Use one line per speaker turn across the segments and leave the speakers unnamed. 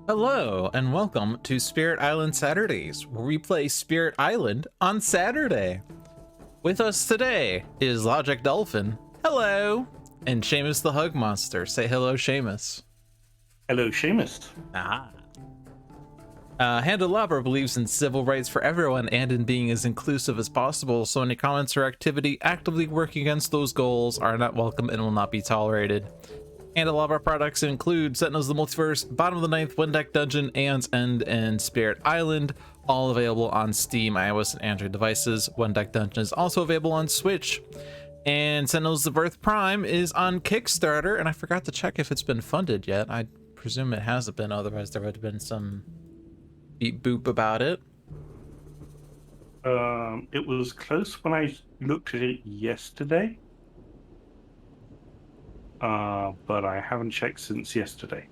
Hello, and welcome to Spirit Island Saturdays, where we play Spirit Island on Saturday. With us today is Logic Dolphin. Hello. And Seamus the Hug Monster. Say hello, Seamus.
Hello, Seamus.
Ah. Handelabra believes in civil rights for everyone and in being as inclusive as possible, so any comments or activity actively working against those goals are not welcome and will not be tolerated. And a lot of our products include Sentinels of the Multiverse, Bottom of the Ninth, One Deck Dungeon, Aeon's End, and Spirit Island, all available on Steam, iOS, and Android devices. One Deck Dungeon is also available on Switch. And Sentinels of Earth Prime is on Kickstarter, and I forgot to check if it's been funded yet. I presume it hasn't been, otherwise there would have been some beep boop about it.
It was close when I looked at it yesterday. But I haven't checked since yesterday.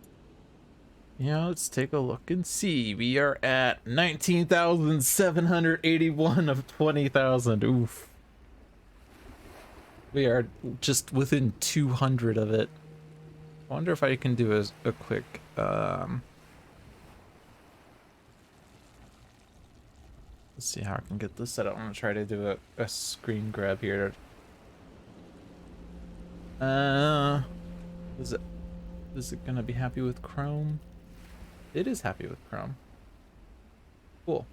Yeah, let's take a look and see. We are at 19,781 of 20,000. Oof. We are just within 200 of it. I wonder if I can do a quick let's see how I can get this set up. I'm gonna try to do a screen grab here. Is it gonna be happy with Chrome? It is happy with Chrome. Cool.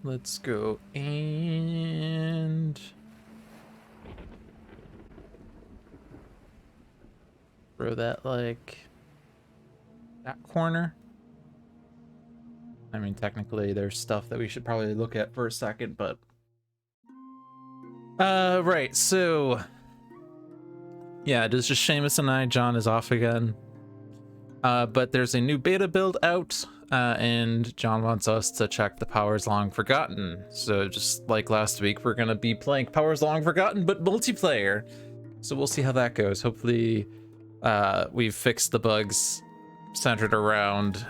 Let's go and throw that like that corner. I mean, technically there's stuff that we should probably look at for a second, but right, so yeah, it is just Seamus and I. John is off again. But there's a new beta build out, and John wants us to check the Powers Long Forgotten. So just like last week, we're gonna be playing Powers Long Forgotten, but multiplayer. So we'll see how that goes. Hopefully, we've fixed the bugs centered around,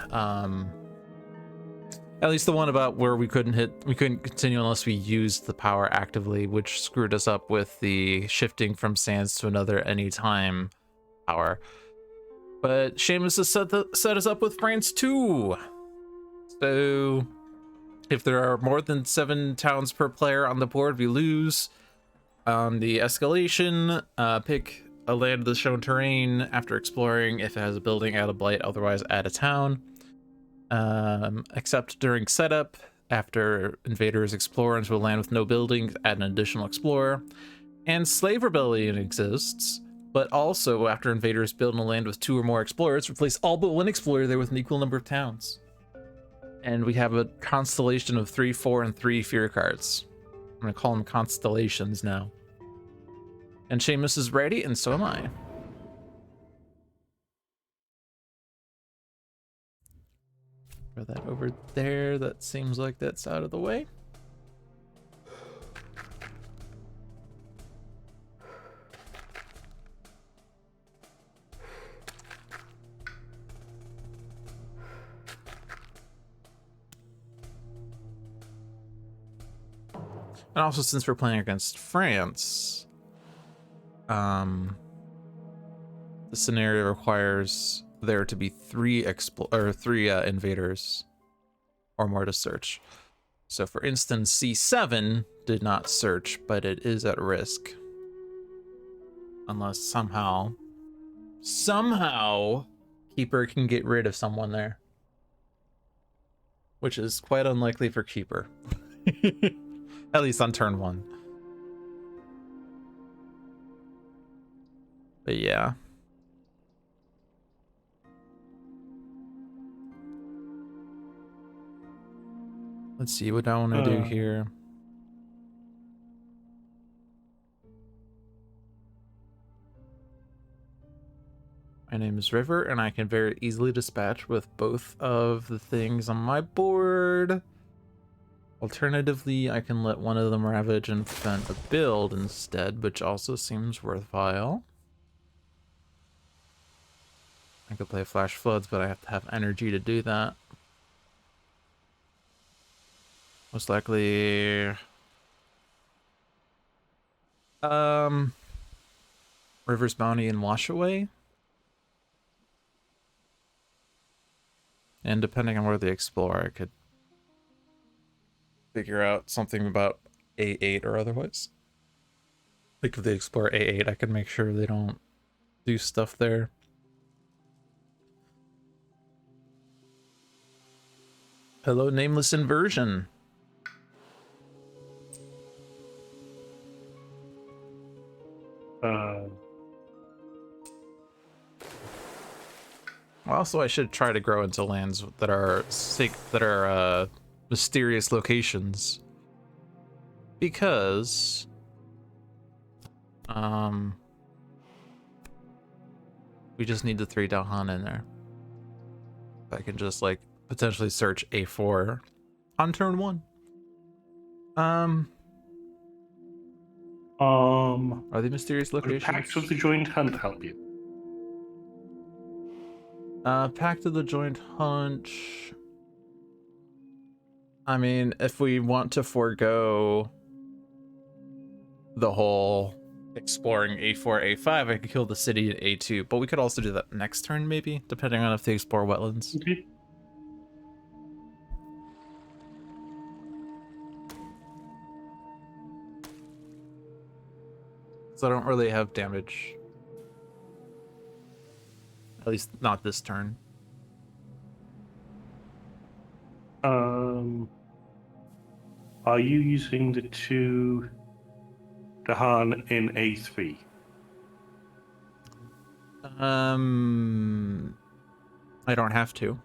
at least the one about where we couldn't continue unless we used the power actively, which screwed us up with the shifting from sands to another anytime power. But Seamus has set us up with France 2. So if there are more than 7 towns per player on the board, we lose. The escalation, pick a land of the shown terrain after exploring. If it has a building, add a blight, otherwise add a town. Except during setup, after invaders explore into a land with no buildings, add an additional explorer. And slave rebellion exists, but also after invaders build in a land with 2 or more explorers, replace all but 1 explorer there with an equal number of towns. And we have a constellation of 3, 4, and 3 fear cards. I'm gonna call them constellations now. And Seamus is ready, and so am I. Throw that over there. That seems like that's out of the way. And also, since we're playing against France, the scenario requires there to be 3 invaders or more to search. So for instance, C7 did not search, but it is at risk. Unless somehow Keeper can get rid of someone there. Which is quite unlikely for Keeper. At least on turn 1. But yeah. Let's see what I want to do here. My name is River, and I can very easily dispatch with both of the things on my board. Alternatively, I can let one of them ravage and prevent a build instead, which also seems worthwhile. I could play Flash Floods, but I have to have energy to do that. Most likely River's Bounty and Wash Away. And depending on where they explore, I could figure out something about A8 or otherwise. Like if they explore A8, I can make sure they don't do stuff there. Hello, nameless inversion. Also, I should try to grow into lands that are mysterious locations, because we just need the 3 Dahan in there. I can just like potentially search A4 on turn 1. Are they mysterious locations?
Pact of the Joint Hunt help you?
Pact of the Joint Hunt. I mean, if we want to forego the whole exploring A4, A5, I could kill the city at A2, but we could also do that next turn, maybe, depending on if they explore wetlands.
Okay.
So I don't really have damage. At least not this turn.
Are you using the 2 Dahan in A3?
I don't have to.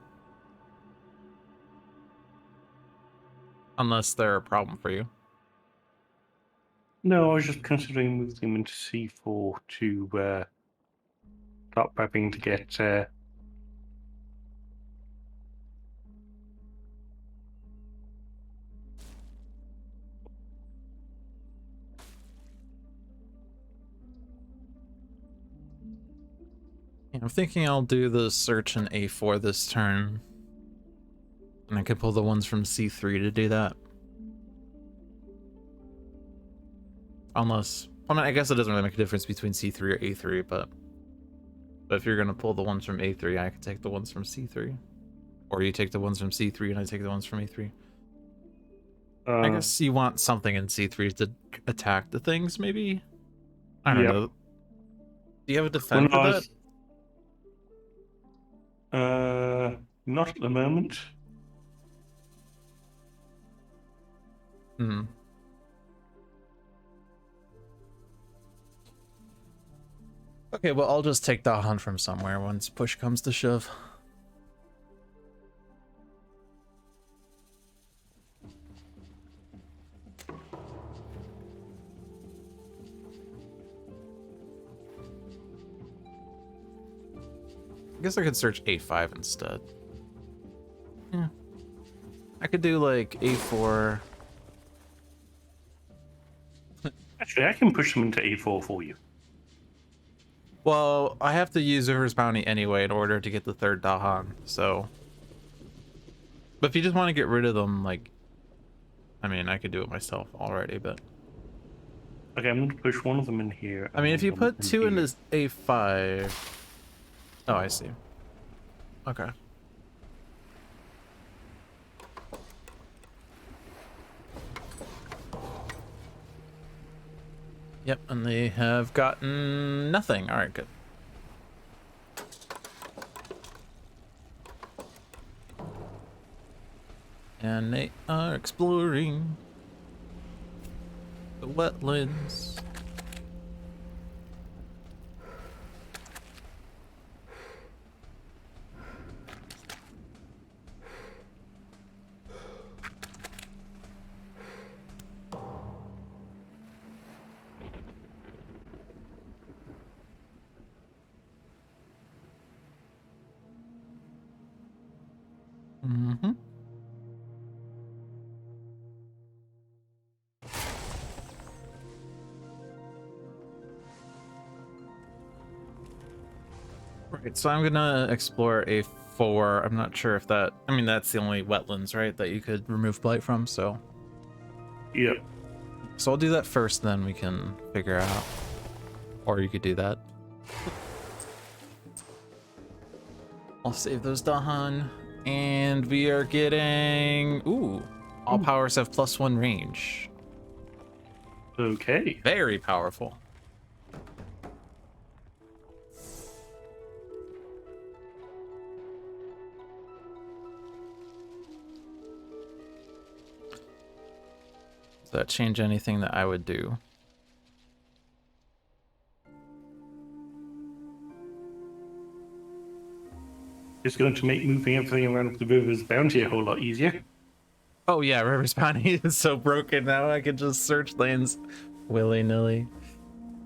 Unless they're a problem for you.
No, I was just considering moving them into C4 to start prepping to get
Yeah, I'm thinking I'll do the search in A4 this turn. And I could pull the ones from C3 to do that. Unless, I mean, I guess it doesn't really make a difference between C3 or A3, but if you're gonna pull the ones from A3, I can take the ones from C3. Or you take the ones from C3 and I take the ones from A3. I guess you want something in C3 to attack the things, maybe? I don't know. Do you have a defense for that?
Not at the moment.
Hmm. Okay, well, I'll just take Dahan from somewhere once push comes to shove. I guess I could search A5 instead. Yeah. I could do like A4.
Actually, I can push them into A4 for you.
Well, I have to use Zuhur's Bounty anyway in order to get the 3rd Dahan, so... But if you just want to get rid of them, like... I mean, I could do it myself already, but...
Okay, I'm going to push one of them in here.
I mean, if you put 2 into A5... Oh, I see. Okay. Yep, and they have gotten nothing. All right, good. And they are exploring the wetlands. Mm-hmm. Right, so I'm gonna explore A4. I'm not sure if that... I mean, that's the only wetlands, right, that you could remove blight from, so...
Yep.
So I'll do that first, then we can figure out. Or you could do that. I'll save those Dahan. And we are getting... Ooh. All powers have +1 range.
Okay.
Very powerful. Does that change anything that I would do?
It's going to make moving everything around the river's bounty a whole lot easier.
Oh yeah, River's Bounty is so broken now. I can just search lanes willy-nilly.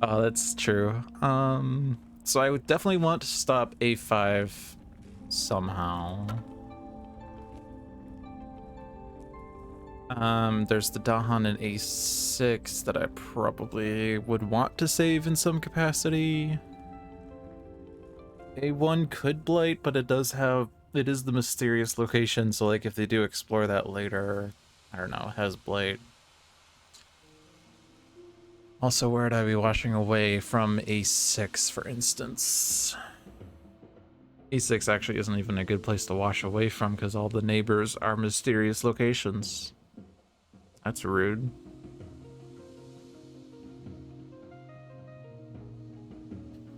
Oh, that's true. So I would definitely want to stop A5 somehow. There's the Dahan in A6 that I probably would want to save in some capacity. A1 could blight, but it is the mysterious location, so like if they do explore that later, I don't know, it has blight. Also, where would I be washing away from A6, for instance? A6 actually isn't even a good place to wash away from because all the neighbors are mysterious locations. That's rude.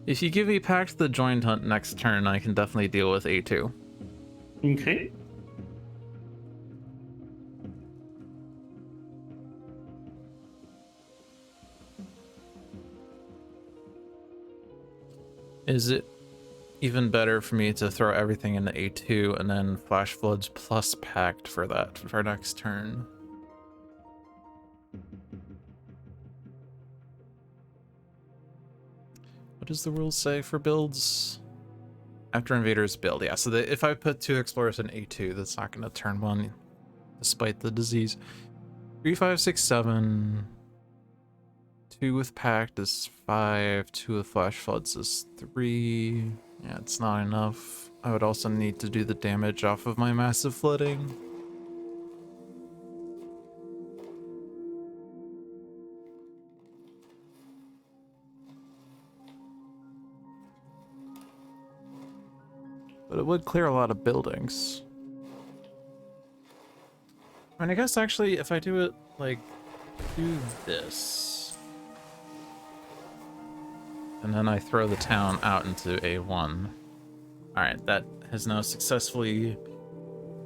If you give me Pact the Joint Hunt next turn, I can definitely deal with A2.
Okay.
Is it even better for me to throw everything into A2 and then Flash Floods plus Pact for that for next turn? What does the rules say for builds? After invaders build, yeah, so if I put 2 explorers in A2, that's not going to turn 1 despite the disease. 3, 5, 6, 7. 2 with Pact is 5, 2 with Flash Floods is 3. Yeah, it's not enough. I would also need to do the damage off of my massive flooding. But it would clear a lot of buildings. I mean, I guess actually if I do it, like, do this. And then I throw the town out into A1. Alright, that has now successfully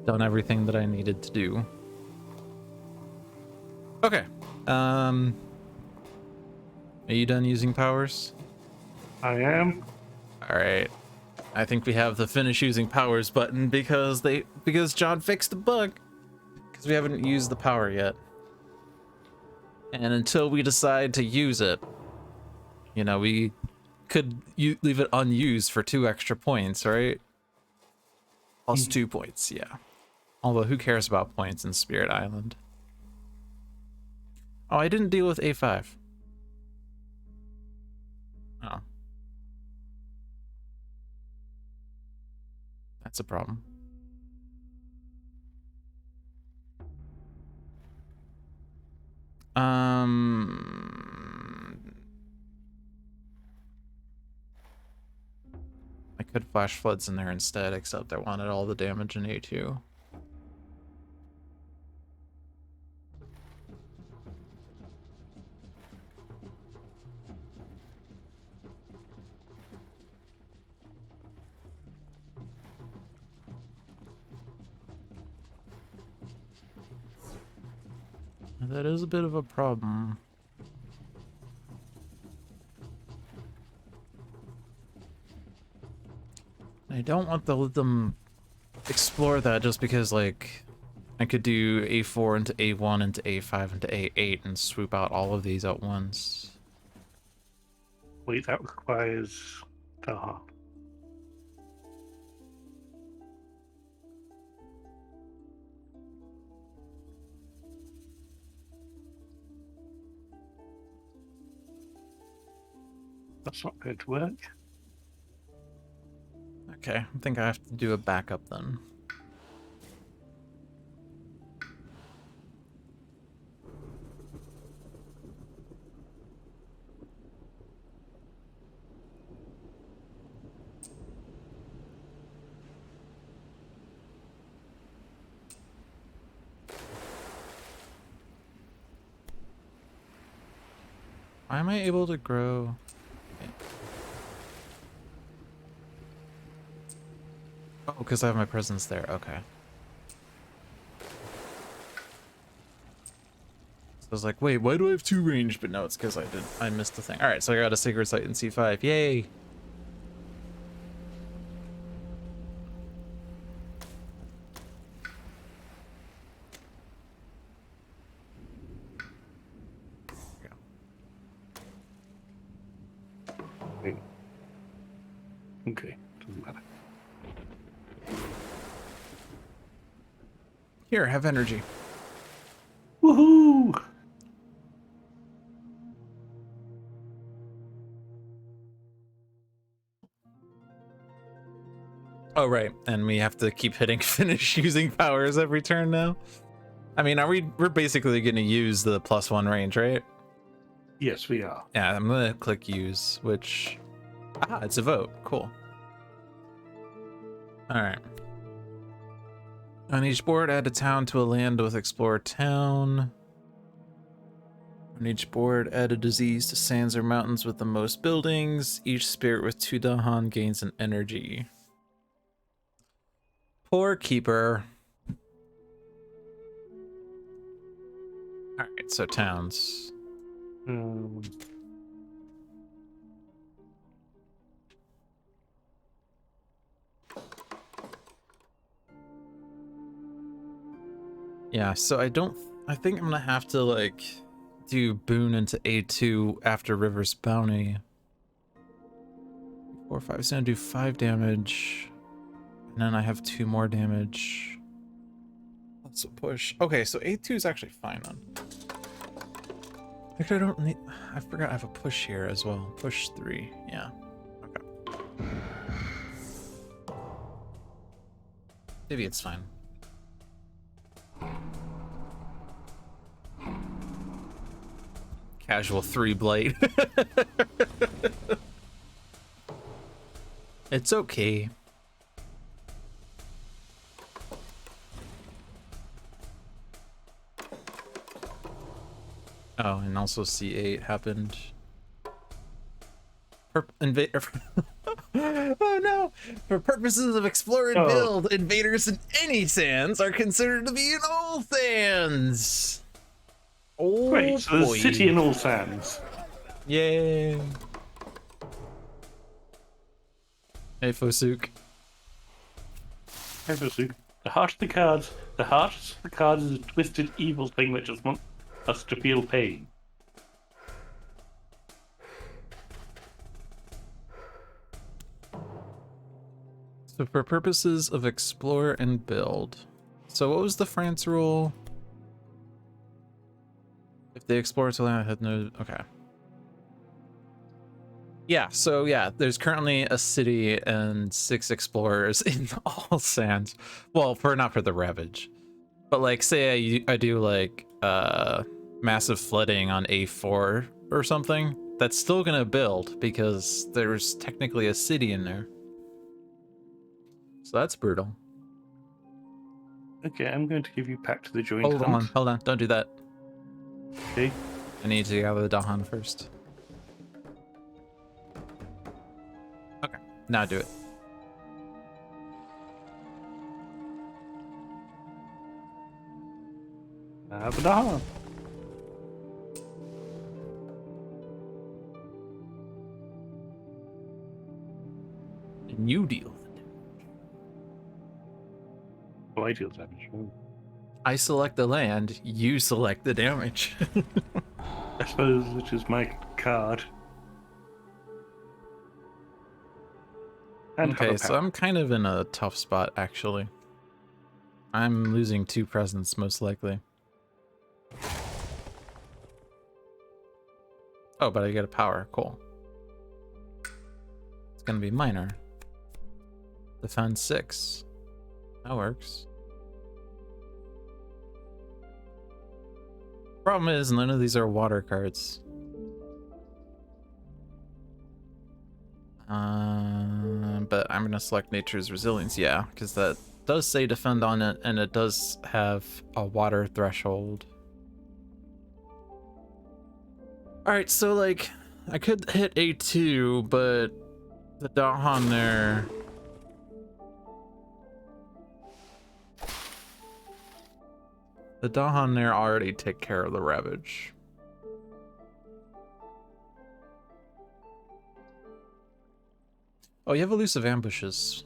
done everything that I needed to do. Okay. Are you done using powers?
I am.
Alright. I think we have the finish using powers button because John fixed the bug. Because we haven't used the power yet. And until we decide to use it, you know, we could leave it unused for 2 extra points, right? Plus 2 points, yeah. Although who cares about points in Spirit Island? Oh, I didn't deal with A5. Oh. That's a problem. I could flash floods in there instead, except I wanted all the damage in A2. That is a bit of a problem. I don't want to let them explore that just because, like, I could do A4 into A1 into A5 into A8 and swoop out all of these at once.
Wait, that requires Taha. That's not going to work.
Okay, I think I have to do a backup then. Why am I able to grow? Oh, because I have my presence there. Okay. So I was like, wait, why do I have 2 range? But no, it's because I missed the thing. All right, so I got a sacred site in C5. Yay!
Wait. Okay, doesn't matter.
Here, have energy.
Woohoo!
Oh, right. And we have to keep hitting finish using powers every turn now. I mean, we're basically going to use the +1 range, right?
Yes, we are.
Yeah, I'm going to click use, which... Ah, it's a vote. Cool. All right. On each board, add a town to a land with Explore Town. On each board, add a disease to sands or mountains with the most buildings. Each spirit with 2 Dahan gains an energy. Poor keeper. Alright, so towns. Yeah, so I think I'm gonna have to, like, do Boon into A2 after River's Bounty. 4, 5 is gonna do 5 damage. And then I have 2 more damage. That's a push. Okay, so A2 is actually fine then. Actually, I don't need... I forgot I have a push here as well. Push 3, yeah. Okay. Maybe it's fine. Casual 3 blight. It's okay. Oh, and also C8 happened. Oh no! For purposes of explore and build, invaders in any sands are considered to be in all sands. Oh,
great, so there's
boy.
a city in all sands.
Yay. Hey, Fosuk.
Hey, Fosuk. The heart of the cards. The heart of the cards is a twisted, evil thing that just wants us to feel pain.
So for purposes of explore and build. So what was the France rule? If they explore to land had no... Okay. Yeah, so yeah, there's currently a city and 6 explorers in all sands. Well, not for the Ravage. But like, say I do like massive flooding on A4 or something, that's still gonna build because there's technically a city in there. So that's brutal.
Okay, I'm going to give you Pact to the Joint Hunt.
Hold on, don't do that.
Okay.
I need to gather the Dahan first. Okay, now do it.
Abadaha.
And you deal.
Oh, I deal damage. Oh.
I select the land, you select the damage.
I suppose it is my card. And
okay, so I'm kind of in a tough spot, actually. I'm losing 2 presents, most likely. Oh, but I get a power. Cool. It's gonna be minor. Defense 6. That works. Problem is, none of these are water cards. But I'm gonna select Nature's Resilience, yeah, because that does say defend on it, and it does have a water threshold. Alright, so like, I could hit A2, but the Dahan there... The Dahan there already take care of the Ravage. Oh, you have elusive ambushes.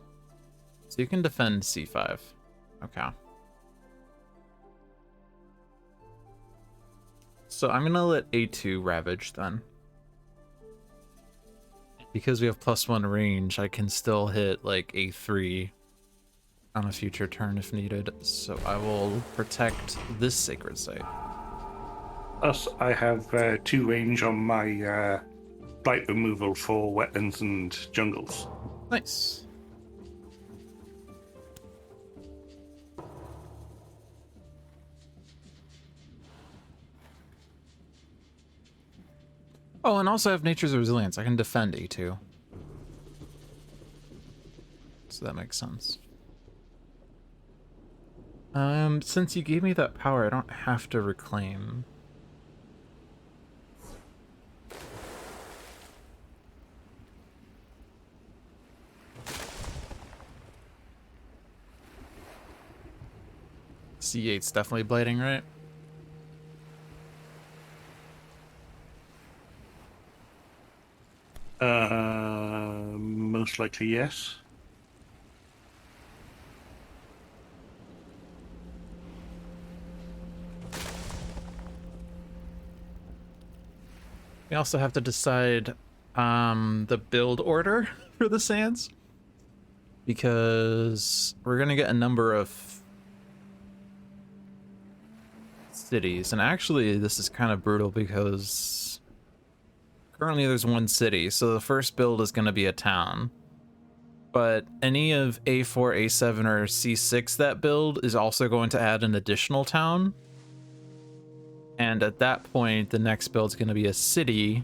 So you can defend C5. Okay. So I'm gonna let A2 Ravage then. Because we have +1 range, I can still hit like A3 on a future turn if needed. So I will protect this sacred site.
Plus, I have 2 range on my blight removal for wetlands and jungles.
Nice. Oh, and also I have Nature's Resilience. I can defend A2. So that makes sense. Since you gave me that power, I don't have to reclaim. C8's definitely blighting, right?
Most likely, yes.
We also have to decide the build order for the sands. Because we're gonna get a number of cities. And actually, this is kind of brutal because currently there's 1 city. So the first build is gonna be a town. But any of A4, A7, or C6 that build is also going to add an additional town. And at that point, the next build is going to be a city.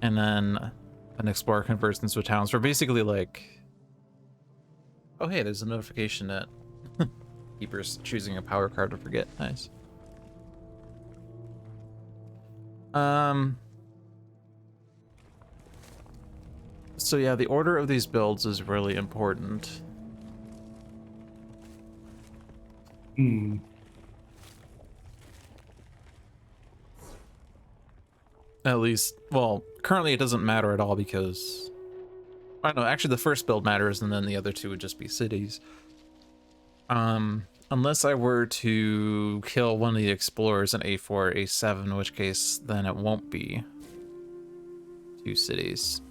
And then an explorer converts into a town. So we're basically like... Oh, hey, there's a notification that Keeper's choosing a power card to forget. Nice. So yeah, the order of these builds is really important.
Hmm.
At least, well, currently it doesn't matter at all because... I don't know, actually the first build matters and then the other 2 would just be cities. Unless I were to kill one of the explorers in A4 or A7, in which case then it won't be 2 cities.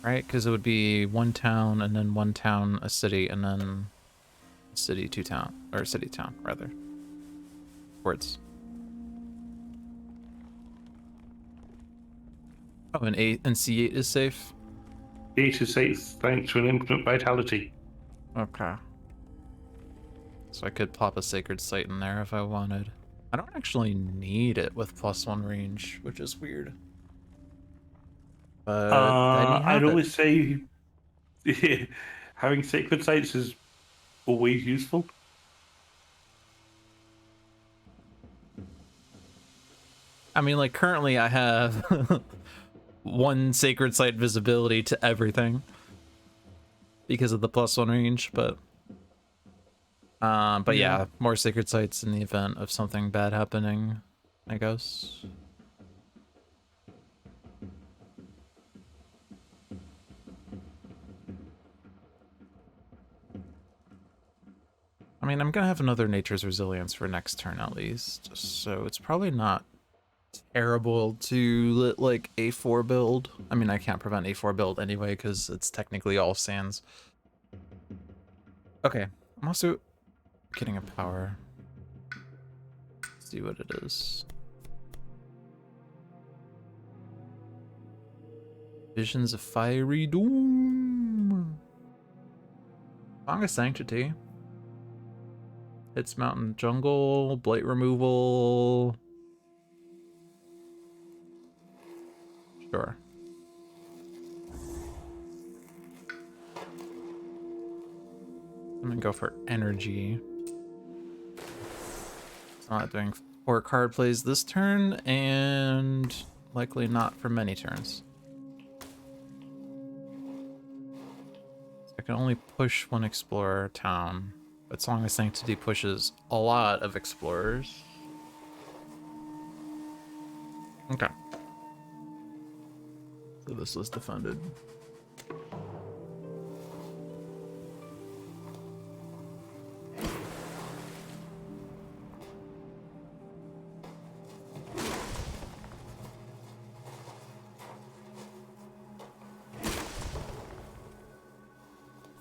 Right? Because it would be 1 town and then 1 town, a city, and then a city, 2 town, or city town, rather. Words. Oh, and C8 is safe?
8 is safe thanks to an infinite vitality.
Okay. So I could plop a sacred site in there if I wanted. I don't actually need it with +1 range, which is weird. But then you
I'd
have it.
always say having sacred sites is always useful.
I mean, like, currently I have 1 sacred site visibility to everything because of the +1 range, but yeah, more sacred sites in the event of something bad happening, I guess. I mean, I'm gonna have another Nature's Resilience for next turn at least, so it's probably not terrible to let, like, A4 build. I mean, I can't prevent A4 build anyway because it's technically all sands. Okay, I'm also getting a power. Let's see what it is. Visions of Fiery Doom. Song of Sanctity. Hits Mountain Jungle, Blight Removal. Sure. I'm gonna go for energy. It's not doing 4 card plays this turn, and likely not for many turns. I can only push one explorer town, but Song of Sanctity pushes a lot of explorers. Okay. So this was defended.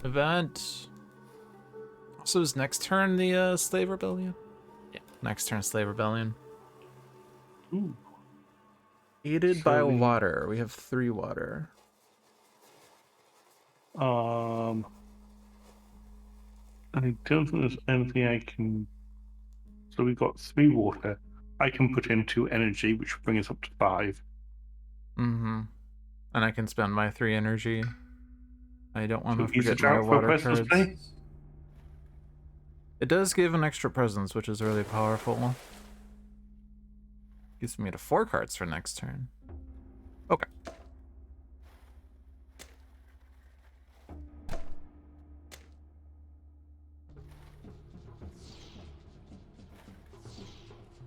Event. Also, is next turn the Slave Rebellion? Yeah, next turn Slave Rebellion.
Ooh.
Aided by water. We have 3 water.
I don't think there's anything I can. So we've got 3 water. I can put in 2 energy, which will bring us up to 5.
Mm-hmm. And I can spend my 3 energy. I don't want to
Use
forget
it
my
out for a
water
presence
cards.
play.
It does give an extra presence, which is really powerful. Gives me to 4 cards for next turn. Okay.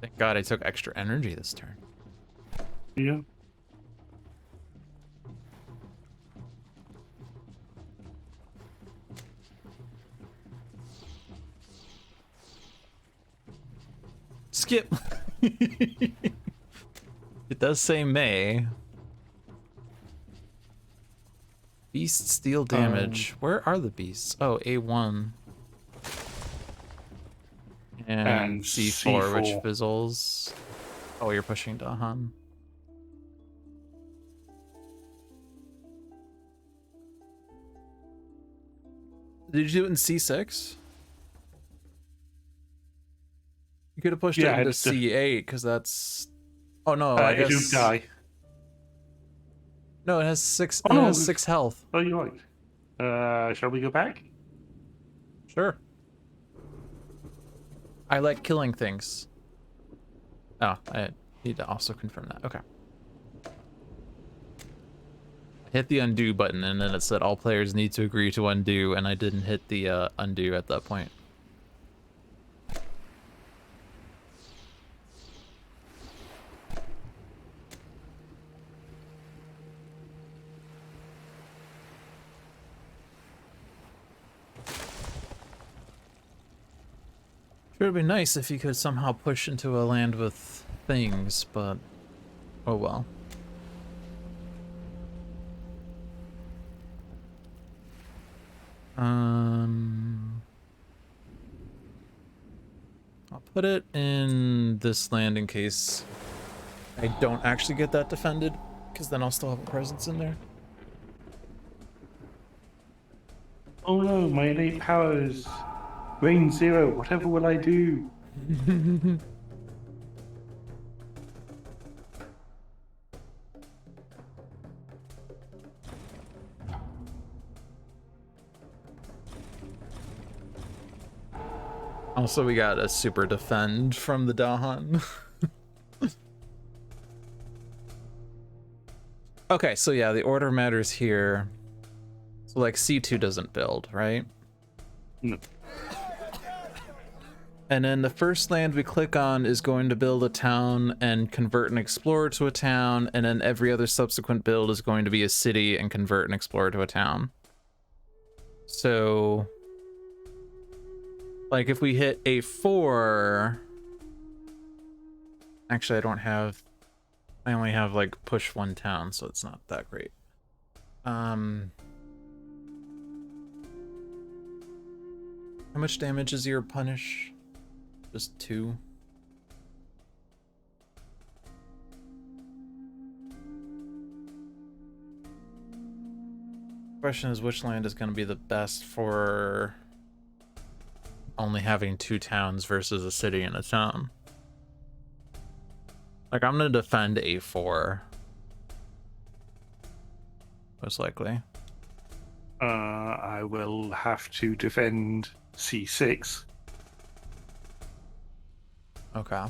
Thank God I took extra energy this turn.
Yeah.
Skip. It does say May. Beasts deal damage. Where are the beasts? Oh, A1. And C4, which
C4.
fizzles. Oh, you're pushing Dahan. Did you do it in C6? You could have pushed it into C8 because that's. Oh no, I guess.
It would die.
No, it has 6.
Oh,
it
no.
has 6 health.
Oh, you're right. Shall we go back?
Sure. I like killing things. Oh, I need to also confirm that. Okay. Hit the undo button, and then it said all players need to agree to undo, and I didn't hit the undo at that point. Sure, it'd be nice if you could somehow push into a land with things, but oh well. I'll put it in this land in case I don't actually get that defended, because then I'll still have a presence in there.
Oh no, my innate powers. Rain 0, whatever will I do?
Also, we got a super defend from the Dahan. Okay, so yeah, the order matters here. So like C2 doesn't build, right?
No.
And then the first land we click on is going to build a town and convert an explorer to a town, and then every other subsequent build is going to be a city and convert an explorer to a town. So, like if we hit A4, actually I only have like push 1 town, so it's not that great. How much damage is your punish? Just 2. Question is, which land is going to be the best for only having 2 towns versus a city and a town? Like, I'm going to defend A4. Most likely.
I will have to defend C6.
Okay.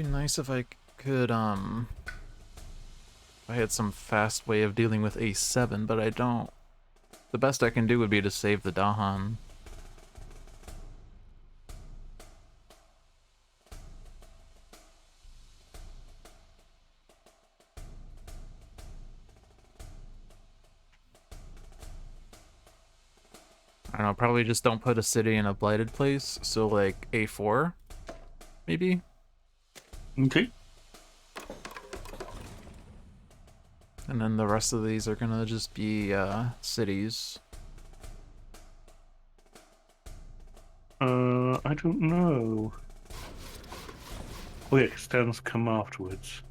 be nice if I could, if I had some fast way of dealing with A7, but I don't. The best I can do would be to save the Dahan. I don't know, probably just don't put a city in a blighted place, so like A4, maybe?
Okay.
And then the rest of these are gonna just be cities.
I don't know. Oh yeah, 'cause towns come afterwards.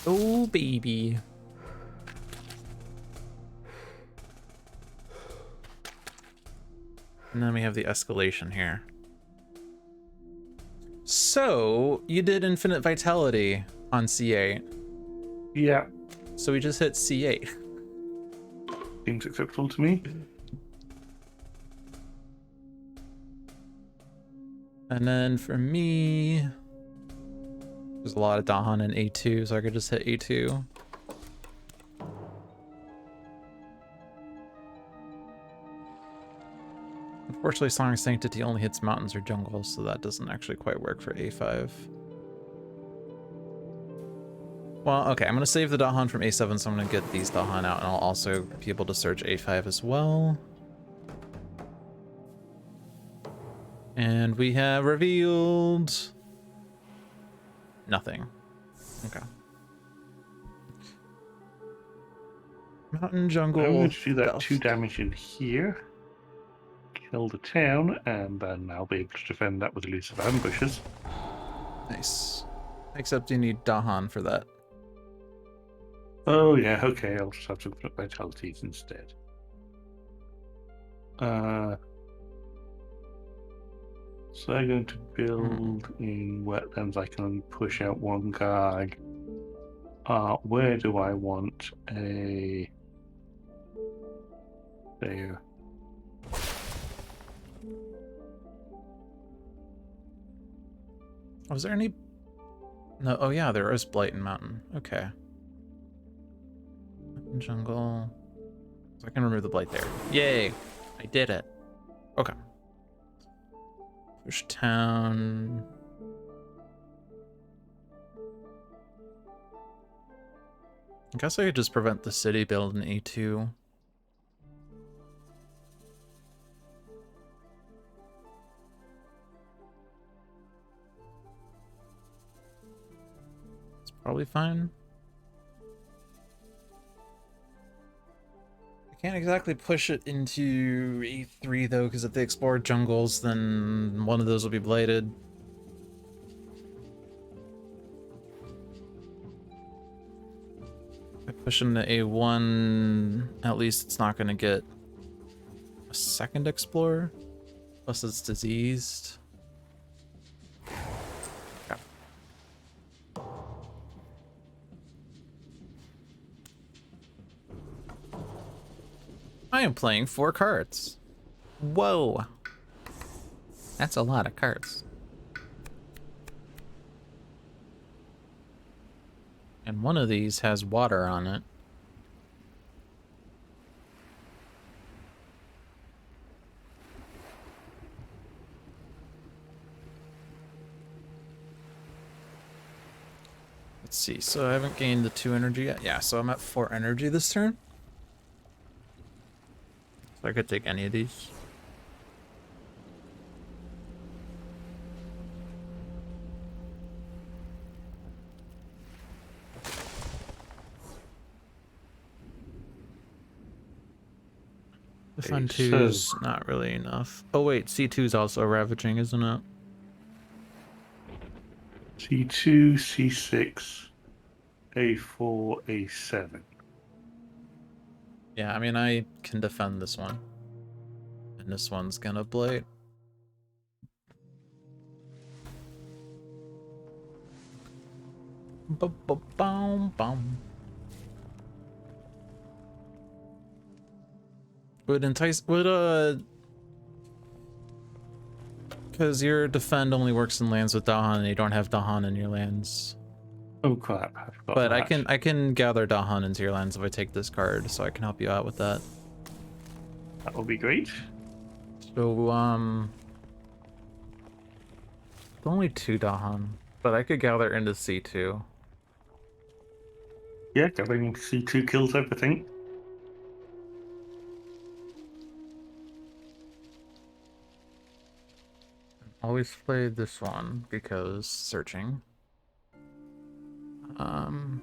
Oh baby. And then we have the escalation here. So, you did infinite vitality on C8.
Yeah,
So we just hit C8.
seems acceptable to me.
And then for me, there's a lot of Dahan in A2, so I could just hit A2. Unfortunately, Song of Sanctity only hits mountains or jungles, so that doesn't actually quite work for A5. Well, okay, I'm going to save the Dahan from A7, so I'm going to get these Dahan out, and I'll also be able to search A5 as well. And we have revealed nothing. Okay. Mountain, jungle.
I'm going to do that
dust.
2 damage in here. Kill the town, and then I'll be able to defend that with elusive ambushes.
Nice. Except you need Dahan for that.
Oh yeah, okay, I'll just have to put vitalities instead. So I'm going to build in wetlands. I can only push out 1 guy. Where do I want a... There.
Was there any... No, oh yeah, there is Blighton Mountain. Okay. Jungle. So I can remove the blight there. Yay! I did it. Okay. Push town. I guess I could just prevent the city build in A2. It's probably fine. I can't exactly push it into A3 though, because if they explore jungles, then one of those will be blighted. If I push into A1, at least it's not going to get a second explorer, plus it's diseased. Okay. I am playing 4 cards. Whoa. That's a lot of cards. And one of these has water on it. Let's see, so I haven't gained the 2 energy yet. Yeah, so I'm at 4 energy this turn. So I could take any of these. The fun
Okay,
2 is not really enough. Oh wait, C2 is also ravaging, isn't it?
C2, C6, A4, A7.
Yeah, I mean, I can defend this one. And this one's gonna blight. Ba-ba-boom-boom. Would entice, because your defend only works in lands with Dahan and you don't have Dahan in your lands.
Oh crap, I forgot
But
that.
I can gather Dahan into your lands if I take this card, so I can help you out with that.
That will be great.
So, only 2 Dahan, but I could gather into C2.
Yeah, going C2 kills everything.
Always play this one because searching. I need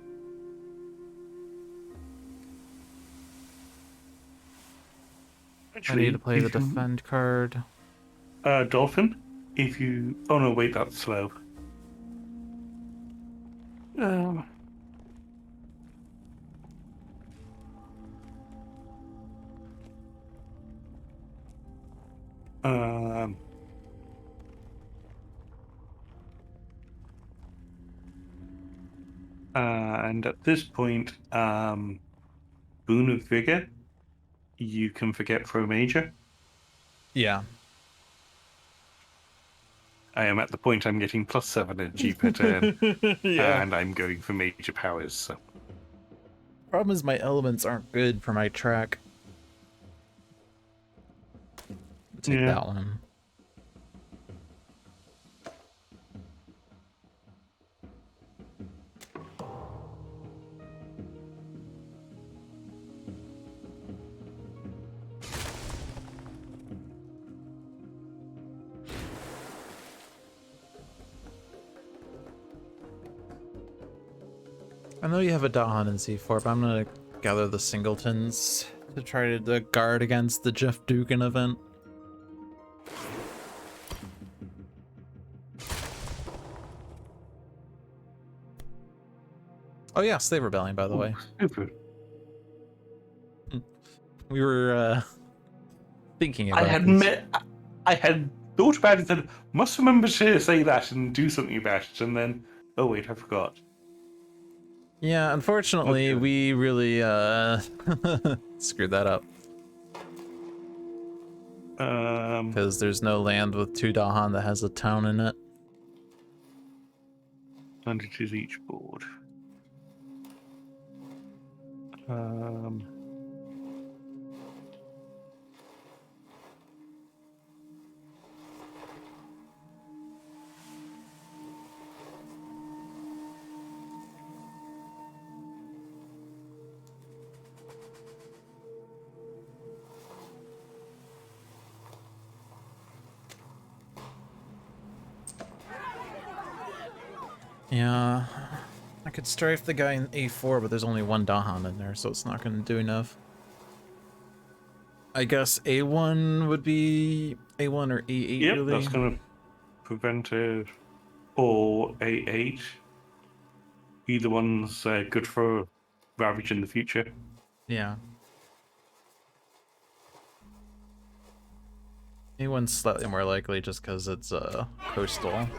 to
Actually,
play the defend card.
Dolphin, if you... Oh no, wait, that's slow. Um, um, and at this point, Boon of Vigor, you can forget for a major.
Yeah.
I am at the point I'm getting +7 energy per turn,
Yeah.
and I'm going for major powers, so...
Problem is my elements aren't good for my track. Take
Yeah.
that one. I know you have a Dahan in C4, but I'm gonna gather the singletons to try to guard against the Jeff Dugan event. Oh yeah, Slave Rebellion, by the way.
Super.
We were thinking
I
about
had
this.
I had thought about it and must remember to say that and do something about it, and then... Oh wait, I forgot.
Yeah, unfortunately,
Okay.
we really screwed that up. Because there's no land with 2 Dahan that has a town in it.
And it is each board.
Yeah, I could strafe the guy in A4, but there's only 1 Dahan in there, so it's not going to do enough. I guess A1 would be A1 or A8,
Yep,
really.
that's going to prevent it. Or A8. Either one's good for Ravage in the future.
Yeah. A1's slightly more likely just because it's coastal.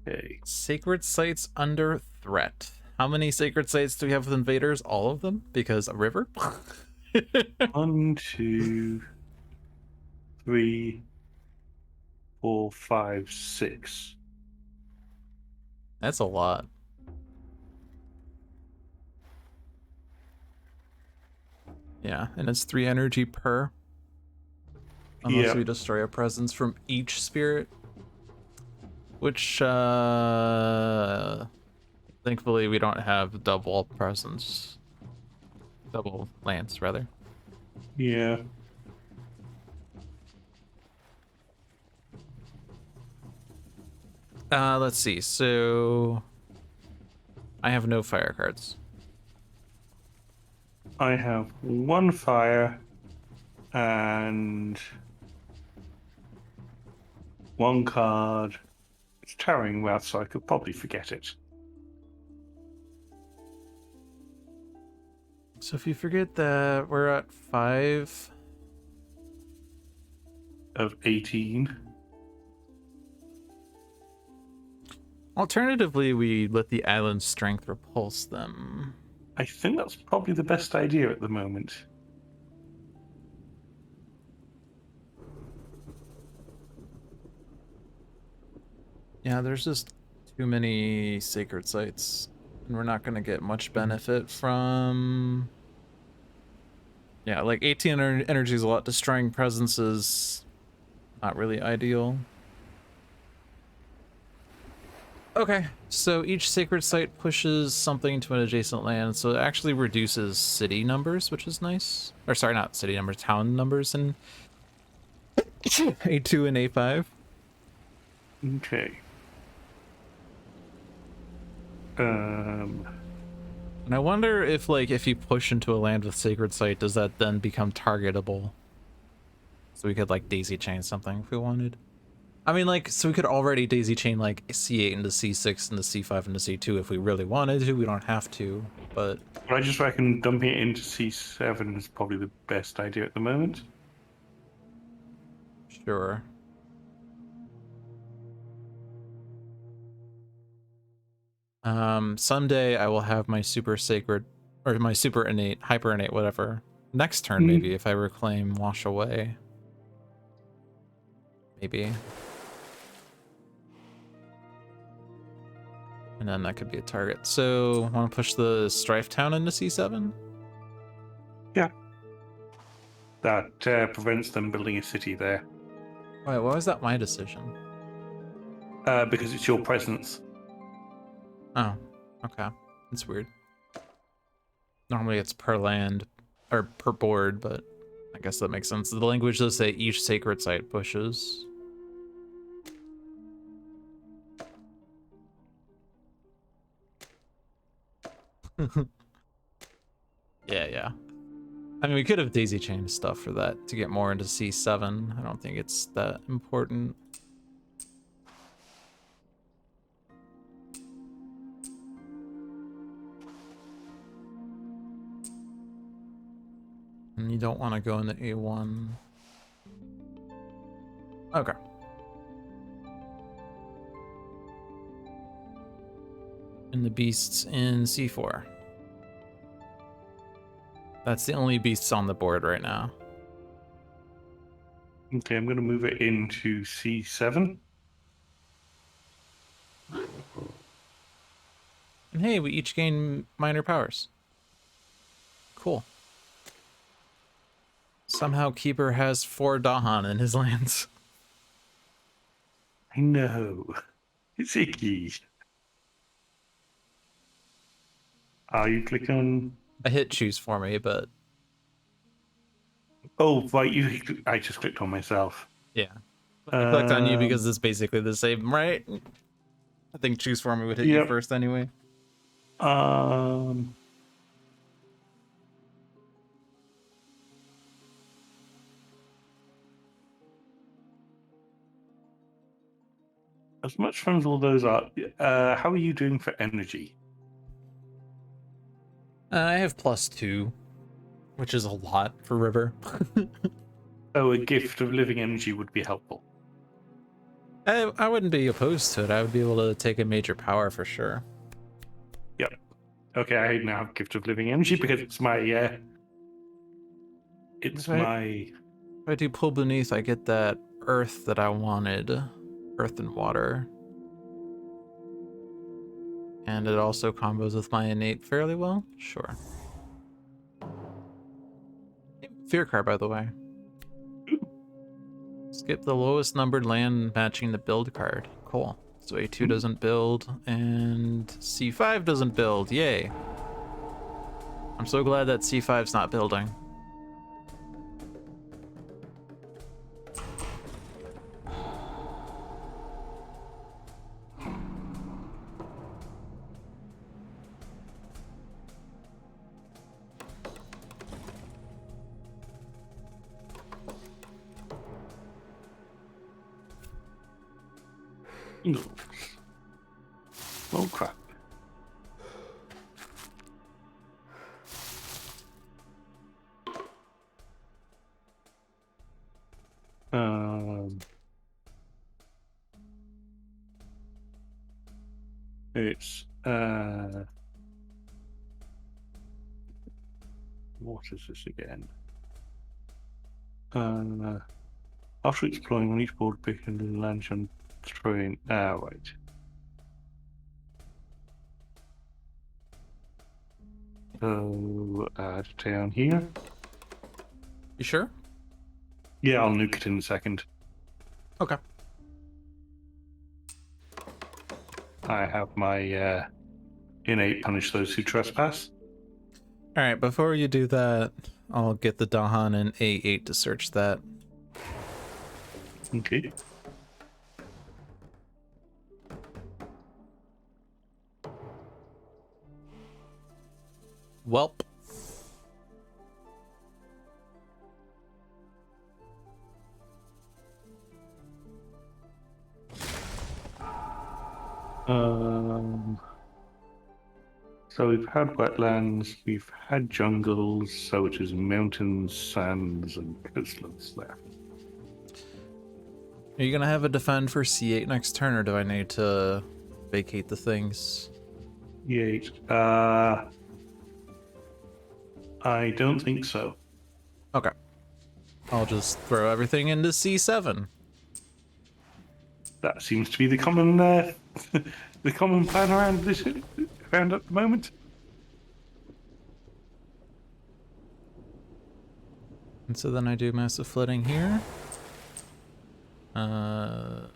Okay.
Sacred sites under threat. How many sacred sites do we have with invaders? All of them? Because a river?
1, 2, 3, 4, 5, 6.
That's a lot. Yeah, and it's 3 energy per. Unless
Yep.
we destroy a presence from each spirit. Which, thankfully we don't have double presence. Double lance, rather.
Yeah.
Let's see. So I have no fire cards.
I have 1 fire and 1 card. It's Towering Wrath, so I could probably forget it.
So if you forget that we're at 5
Of 18.
Alternatively, we let the island's strength repulse them.
I think that's probably the best idea at the moment.
Yeah, there's just too many sacred sites, and we're not gonna get much benefit from. Yeah, like 18 energy is a lot. Destroying presence is not really ideal. Okay, so each sacred site pushes something to an adjacent land, so it actually reduces city numbers, which is nice. Or sorry, not city numbers, town numbers in A2 and A5.
Okay.
And I wonder if, like, if you push into a land with sacred site, does that then become targetable? So we could, like, daisy chain something if we wanted. I mean, like, so we could already daisy chain, like, C8 into C6 into C5 into C2 if we really wanted to. We don't have to, but...
I just reckon dumping it into C7 is probably the best idea at the moment.
Sure. Someday I will have my super sacred, or my super innate, hyper innate, whatever. Next turn, maybe, if I reclaim Wash Away. Maybe. And then that could be a target. So, want to push the Strife Town into C7?
Yeah. That prevents them building a city there.
Wait, why was that my decision?
Because it's your presence.
Oh, okay. That's weird. Normally it's per land, or per board, but I guess that makes sense. The language does say each sacred site pushes. Yeah. I mean, we could have daisy chained stuff for that to get more into C7. I don't think it's that important. And you don't want to go into A1. Okay. And the beasts in C4. That's the only beasts on the board right now.
Okay, I'm going to move it into C7.
And hey, we each gain minor powers. Cool. Somehow Keeper has 4 Dahan in his lands.
I know. It's icky. Are you clicking on...
I hit choose for me, but
Oh, right, I just clicked on myself.
yeah. I clicked on you because it's basically the same, right? I think choose for me would hit you
Yep.
first anyway.
As much fun as all those are, how are you doing for energy?
I have +2, which is a lot for River.
Oh, a gift of living energy would be helpful.
I wouldn't be opposed to it. I would be able to take a major power for sure.
Yep. Okay, I now have gift of living energy because it's my
If I do pull beneath, I get that earth that I wanted. Earth and water. And it also combos with my innate fairly well? Sure. Fear card, by the way. Skip the lowest numbered land matching the build card. Cool. So A2 doesn't build, and C5 doesn't build. Yay. I'm so glad that C5's not building.
Oh crap. It's what is this again? After exploring on each board, pick a land train. Right. So down here.
You sure?
Yeah, I'll nuke it in a second.
Okay.
I have my innate punish those who trespass.
All right, before you do that, I'll get the Dahan and A8 to search that.
Okay.
Welp.
So we've had wetlands, we've had jungles, so it is mountains, sands, and coastlands left.
Are you gonna have a defend for C8 next turn, or do I need to vacate the things?
Yeah. I don't think so.
Okay. I'll just throw everything into C7.
That seems to be the common the common plan around at the moment.
And so then I do massive flooding here. Oh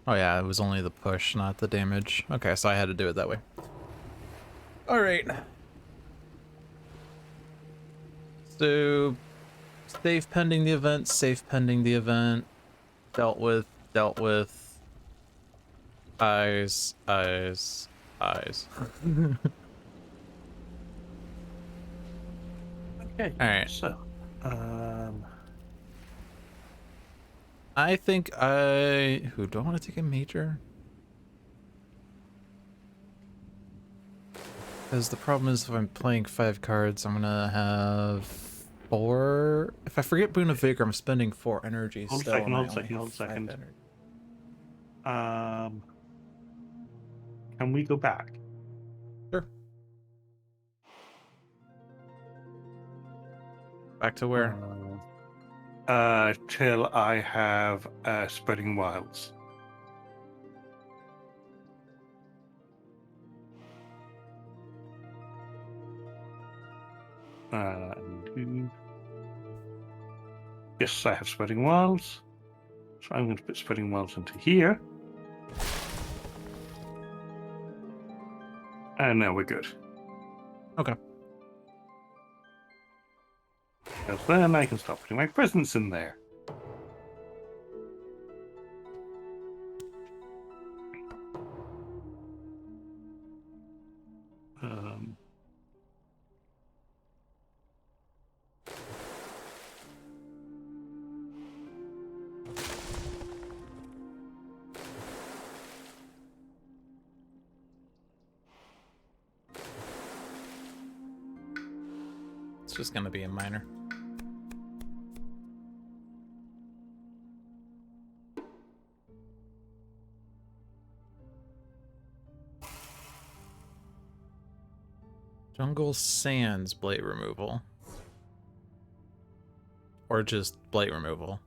yeah, it was only the push, not the damage. Okay, so I had to do it that way. All right. So, safe pending the event, safe pending the event. Dealt with. Eyes.
Okay.
All right.
So,
I think do I want to take a major? Because the problem is if I'm playing 5 cards, I'm gonna have 4. If I forget Boon of Vigor, I'm spending 4 energy
hold a
still.
second,
And I
hold a
only
second,
have
hold a
5
second.
energy.
Can we go back?
Sure. Back to where?
Till I have Spreading Wilds. Yes, I have Spreading Wilds. So I'm going to put Spreading Wilds into here. And now we're good.
Okay.
Because then I can start putting my presents in there.
It's just gonna be a minor. Jungle Sands blight removal. Or just blight removal.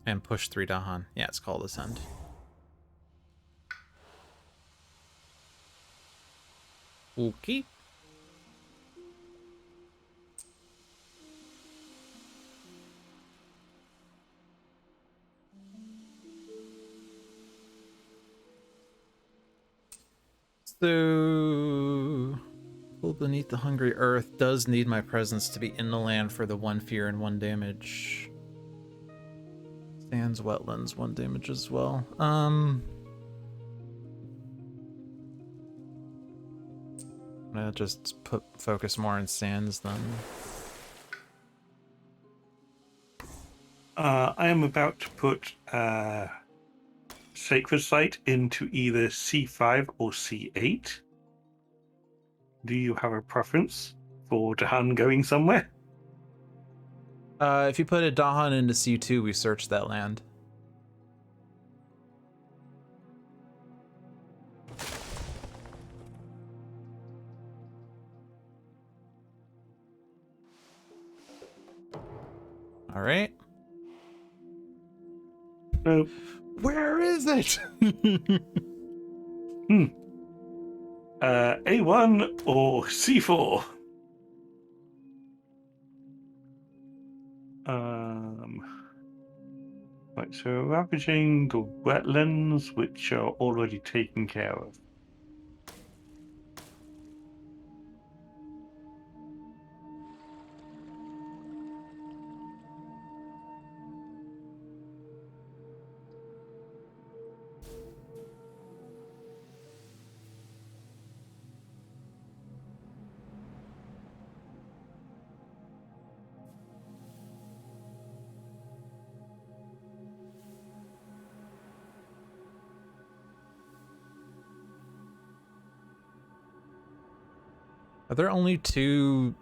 And push 3 Dahan. Yeah, it's called Ascend. Okay. So, Pull Beneath the Hungry Earth does need my presence to be in the land for the 1 fear and 1 damage. Sands, Wetlands, 1 damage as well. I'm gonna just focus more on Sands then.
I am about to put Sacred Site into either C5 or C8. Do you have a preference for Dahan going somewhere?
If you put a Dahan into C2, we search that land. All right.
Nope.
Where is it?
A1 or C4? Right, so we're ravaging the wetlands, which are already taken care of.
Are there only two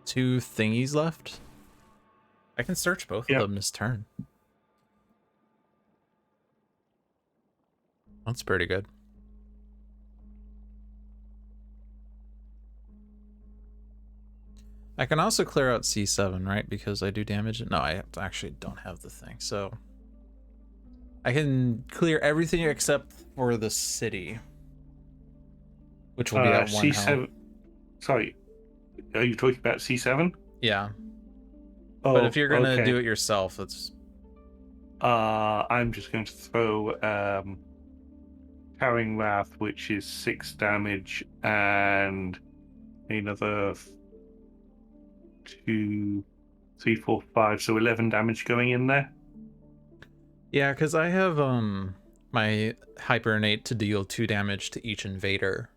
thingies left? I can search both of
Yep.
them this turn. That's pretty good. I can also clear out C7, right? Because I do damage. No, I actually don't have the thing. So I can clear everything except for the city, which will be at 1
C7.
health.
Sorry, are you talking about C7?
Yeah.
Oh,
But if you're gonna
okay.
do it yourself, it's
I'm just going to throw Carrying Wrath, which is 6 damage, and another 2, 3, 4, 5, so 11 damage going in there.
yeah, because I have my hyper innate to deal 2 damage to each invader.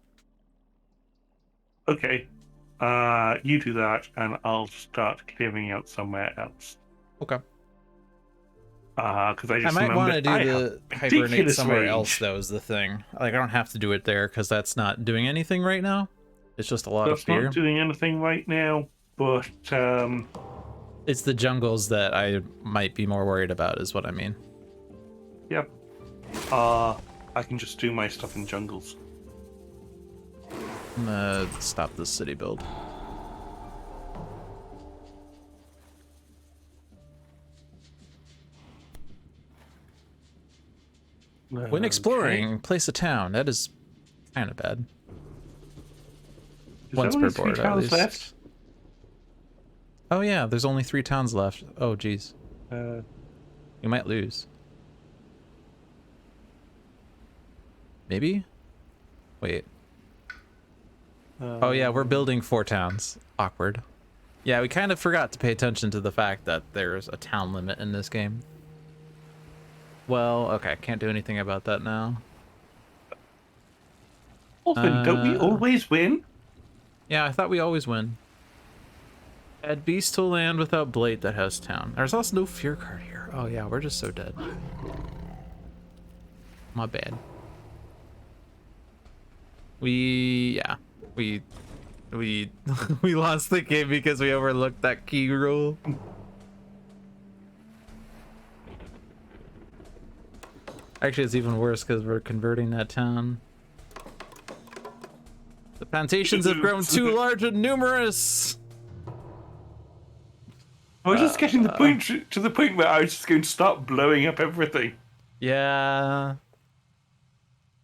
Okay. You do that, and I'll start clearing out somewhere else.
Okay.
Because I
I
just
might want to
remembered
do
I have
the hyper innate
ridiculous
somewhere
range.
else, though, is the thing. Like, I don't have to do it there because that's not doing anything right now. It's just a lot of
That's
fear.
not doing anything right now, but
It's the jungles that I might be more worried about, is what I mean.
yep. I can just do my stuff in jungles.
I'm gonna stop this city build. When exploring, place a town. That is kind of bad.
Is
Once
there
per
only 3
board, at
towns
least.
left?
Oh yeah, there's only 3 towns left. Oh geez,
Uh,
you might lose. Maybe? Wait. Oh yeah, we're building 4 towns. Awkward. Yeah, we kind of forgot to pay attention to the fact that there's a town limit in this game. Well, okay, can't do anything about that now.
Often, don't we always win?
Yeah, I thought we always win. Add beast to land without blade that has town. There's also no fear card here. Oh yeah, we're just so dead. My bad. We we lost the game because we overlooked that key rule. Actually, it's even worse because we're converting that town. The plantations have grown too large and numerous.
I was just getting to the point where I was just going to start blowing up everything.
Yeah.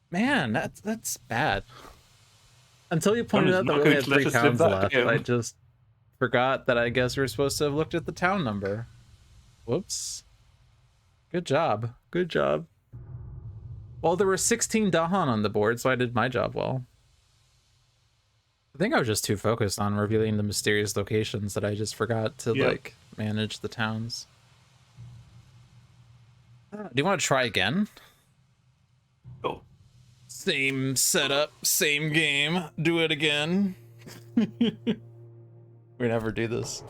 Man, that's bad. Until you pointed out that we only had 3 towns left, I just forgot that I guess we were supposed to have looked at the town number. Whoops. Good job. Good job. Well, there were 16 Dahan on the board, so I did my job well. I think I was just too focused on revealing the mysterious locations that I just forgot to, like, manage the towns. Do you want to try again?
Oh.
Same setup, same game. Do it again. We never do this.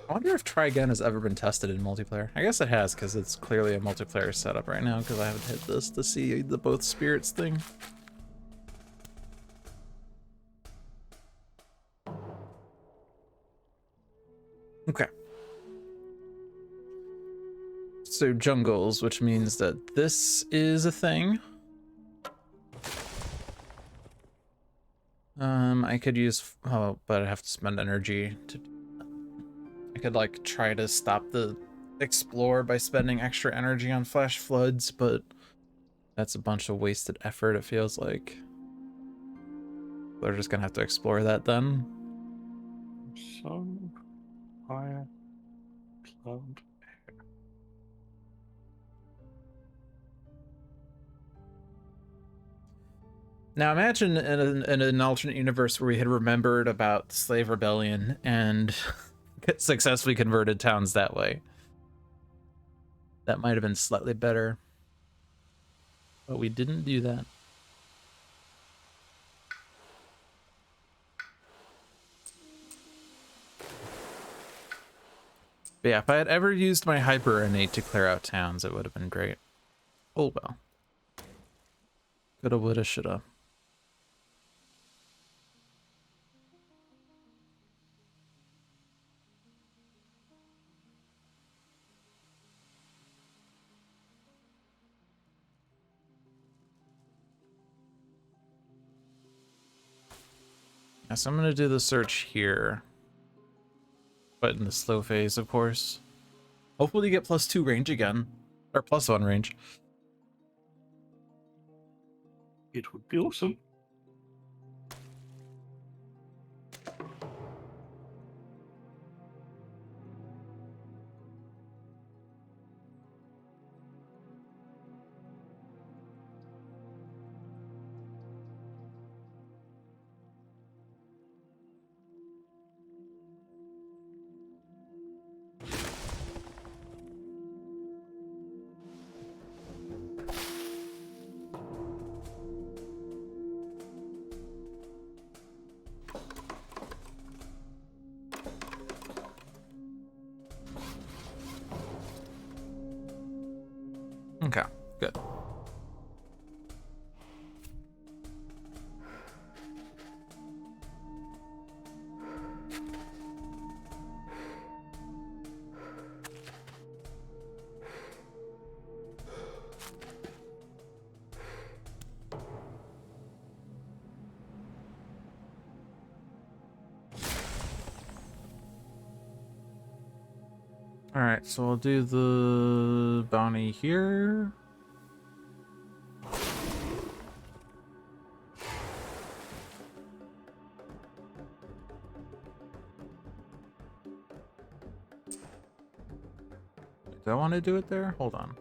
I wonder if try again has ever been tested in multiplayer. I guess it has, because it's clearly a multiplayer setup right now, because I haven't hit this to see the both spirits thing. Okay. So jungles, which means that this is a thing. I could use, oh, but I have to spend energy to. I could like try to stop the explore by spending extra energy on flash floods, but that's a bunch of wasted effort, it feels like. They're just gonna have to explore that then.
Sun, fire, cloud.
Now imagine in an alternate universe where we had remembered about the slave rebellion and successfully converted towns that way. That might have been slightly better. But we didn't do that. But yeah, if I had ever used my hyper innate to clear out towns, it would have been great. Oh well. Coulda, woulda, shoulda. So I'm gonna do the search here, but in the slow phase, of course. Hopefully you get +2 range again, or +1 range.
It would be awesome.
Okay, good. All right, so I'll do the bounty here. Do I want to do it there? Hold on.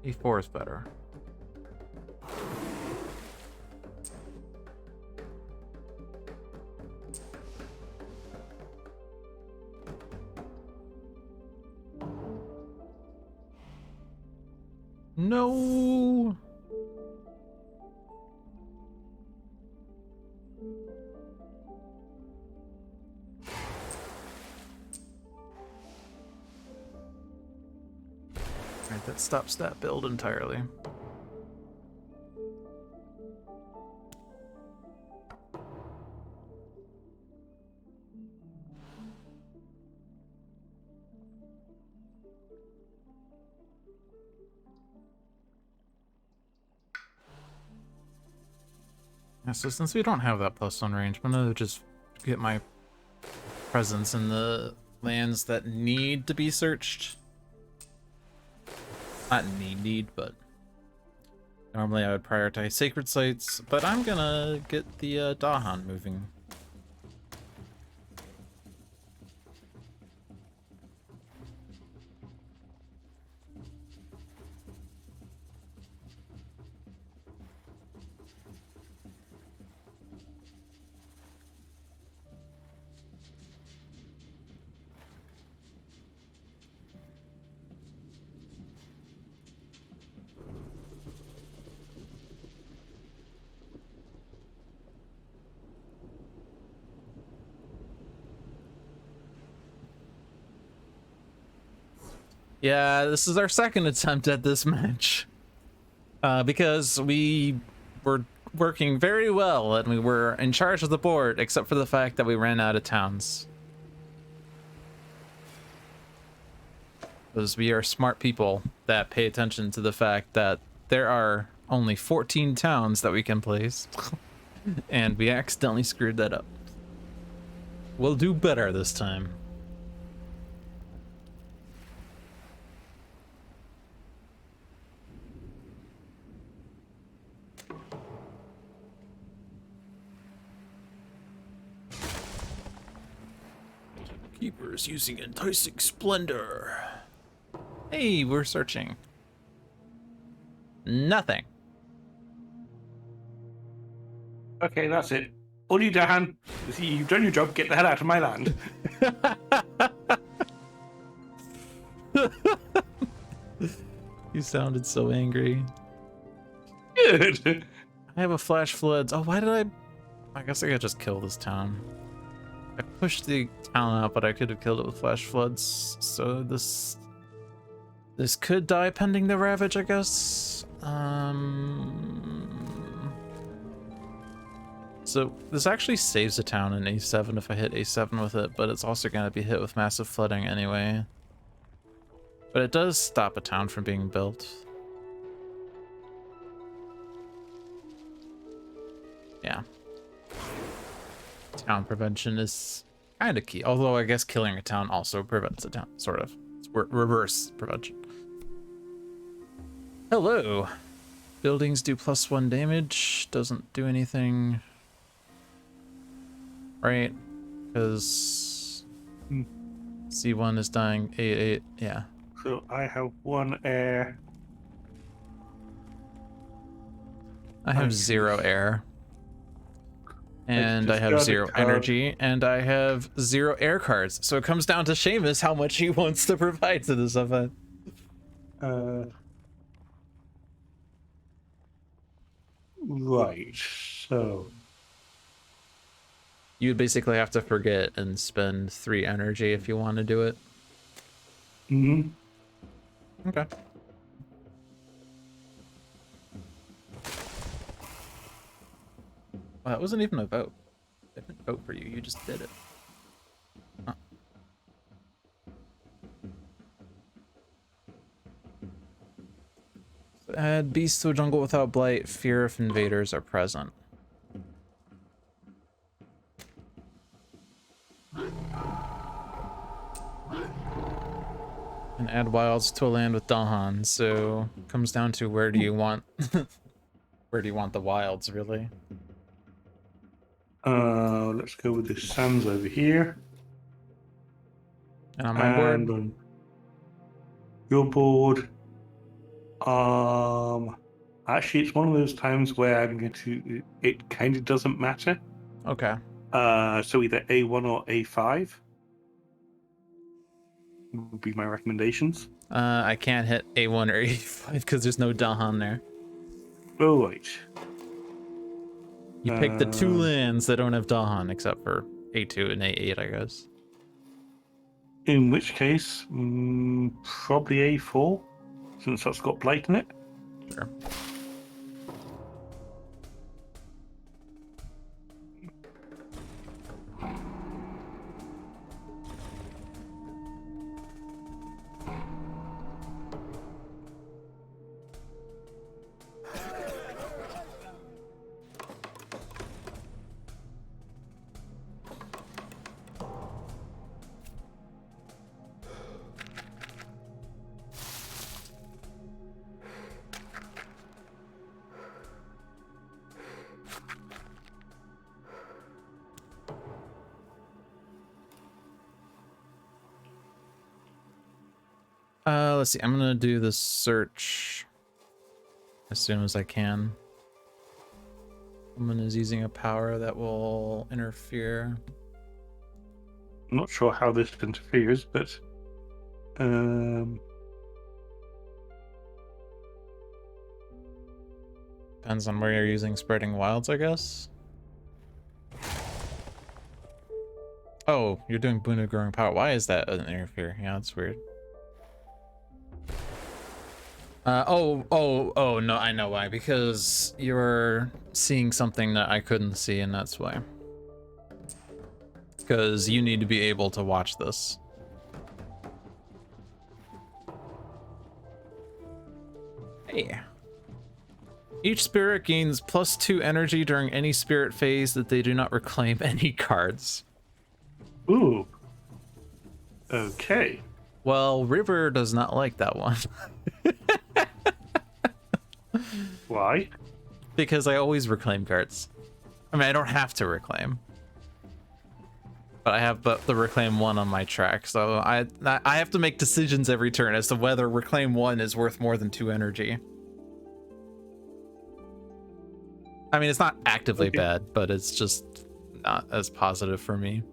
E4 is better. No. Alright, that stops that build entirely. Yeah, so since we don't have that +1 range, I'm gonna just get my presence in the lands that need to be searched. Not need, but normally I would prioritize sacred sites, but I'm gonna get the Dahan moving. Yeah, this is our second attempt at this match. Because we were working very well and we were in charge of the board, except for the fact that we ran out of towns. Because we are smart people that pay attention to the fact that there are only 14 towns that we can place. And we accidentally screwed that up. We'll do better this time. Keepers using enticing splendor. Hey, we're searching. Nothing.
Okay, that's it. All you, Dan. You've done your job. Get the hell out of my land.
You sounded so angry.
Good.
I have a flash floods. Oh, why did I guess I could just kill this town. I pushed the town out, but I could have killed it with flash floods. So this could die pending the ravage, I guess. So this actually saves a town in A7 if I hit A7 with it, but it's also going to be hit with massive flooding anyway. But it does stop a town from being built. Yeah. Town prevention is kind of key, although I guess killing a town also prevents a town, sort of. It's reverse prevention. Hello. Buildings do +1 damage, doesn't do anything. Right? Because C1 is dying A8, yeah.
So I have 1 air.
I have 0 air. And I have
got a
0
card.
energy, and I have 0 air cards. So it comes down to Seamus how much he wants to provide to this event.
Right, so...
You would basically have to forget and spend 3 energy if you want to do it.
Mm-hmm.
Okay. Well, that wasn't even a vote. I didn't vote for you, you just did it. Huh. Add beasts to a jungle without blight, fear if invaders are present. And add wilds to a land with Dahan, so it comes down to where do you want where do you want the wilds, really?
Let's go with the sands over here.
And on my board,
on your board, actually, it's one of those times where I'm going to. It kind of doesn't matter.
okay.
So either A1 or A5 would be my recommendations.
I can't hit A1 or A5 because there's no Dahan there.
Oh right.
You pick the 2 lands that don't have Dahan, except for A2 and A8, I guess.
In which case, probably A4, since that's got blight in it.
Sure. Let's see. I'm gonna do the search as soon as I can. Someone is using a power that will interfere.
I'm not sure how this interferes, but
Depends on where you're using spreading wilds, I guess. Oh, you're doing boon of growing power. Why is that an interfere? Yeah, that's weird. Oh, no, I know why. Because you're seeing something that I couldn't see, and that's why. Because you need to be able to watch this. Hey. Each spirit gains +2 energy during any spirit phase that they do not reclaim any cards.
Ooh. Okay.
Well, River does not like that one.
Why?
Because I always reclaim cards. I mean, I don't have to reclaim. But I have the reclaim one on my track, so I have to make decisions every turn as to whether reclaim one is worth more than 2 energy. I mean, it's not actively
Okay.
bad, but it's just not as positive for me.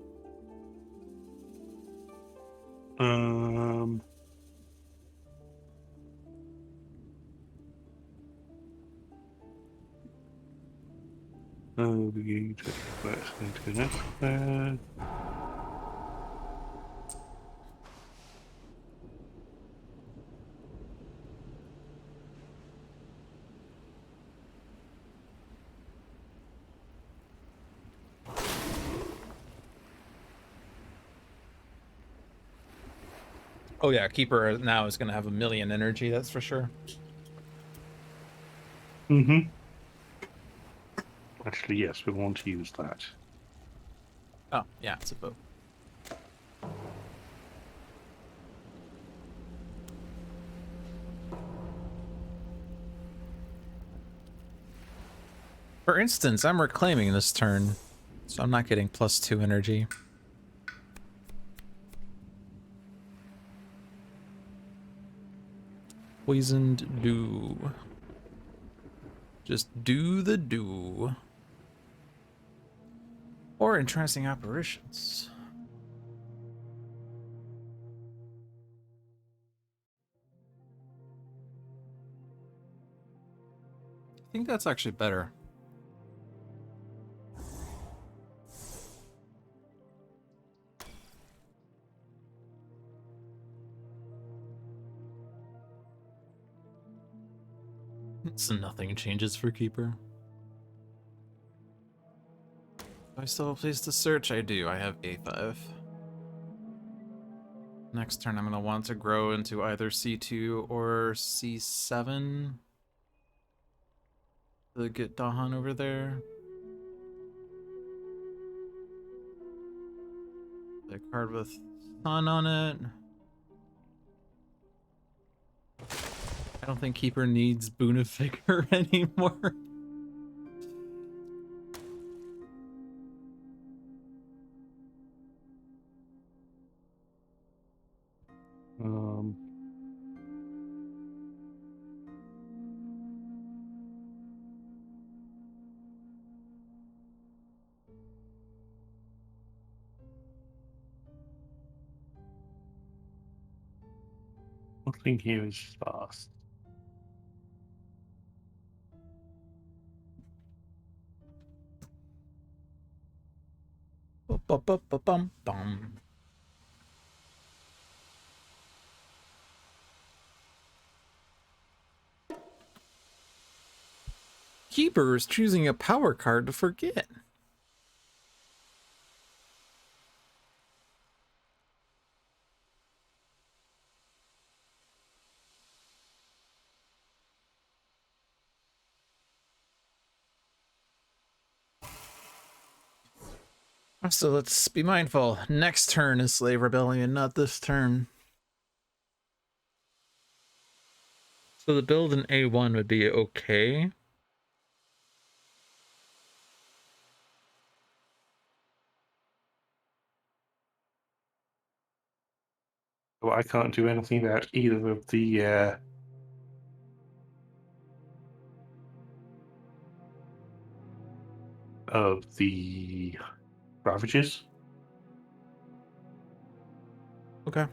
Beginning to let's go to the next one.
Oh yeah, Keeper now is going to have 1,000,000 energy, that's for sure.
Mm-hmm. Actually, yes, we want to use that.
Oh, yeah, it's a vote. For instance, I'm reclaiming this turn, so I'm not getting +2 energy. Poisoned Dew. Just do the do. Or entrancing apparitions. I think that's actually better. So nothing changes for Keeper. Do I still have a place to search? I do. I have A5. Next turn, I'm going to want to grow into either C2 or C7 to get Dahan over there. The card with Sun on it. I don't think Keeper needs Boonifiger anymore.
Nothing here is fast.
Bum. Keeper is choosing a power card to forget. So let's be mindful. Next turn is Slave Rebellion, not this turn. So the build in A1 would be okay.
Well, I can't do anything about either of the ravages.
Okay.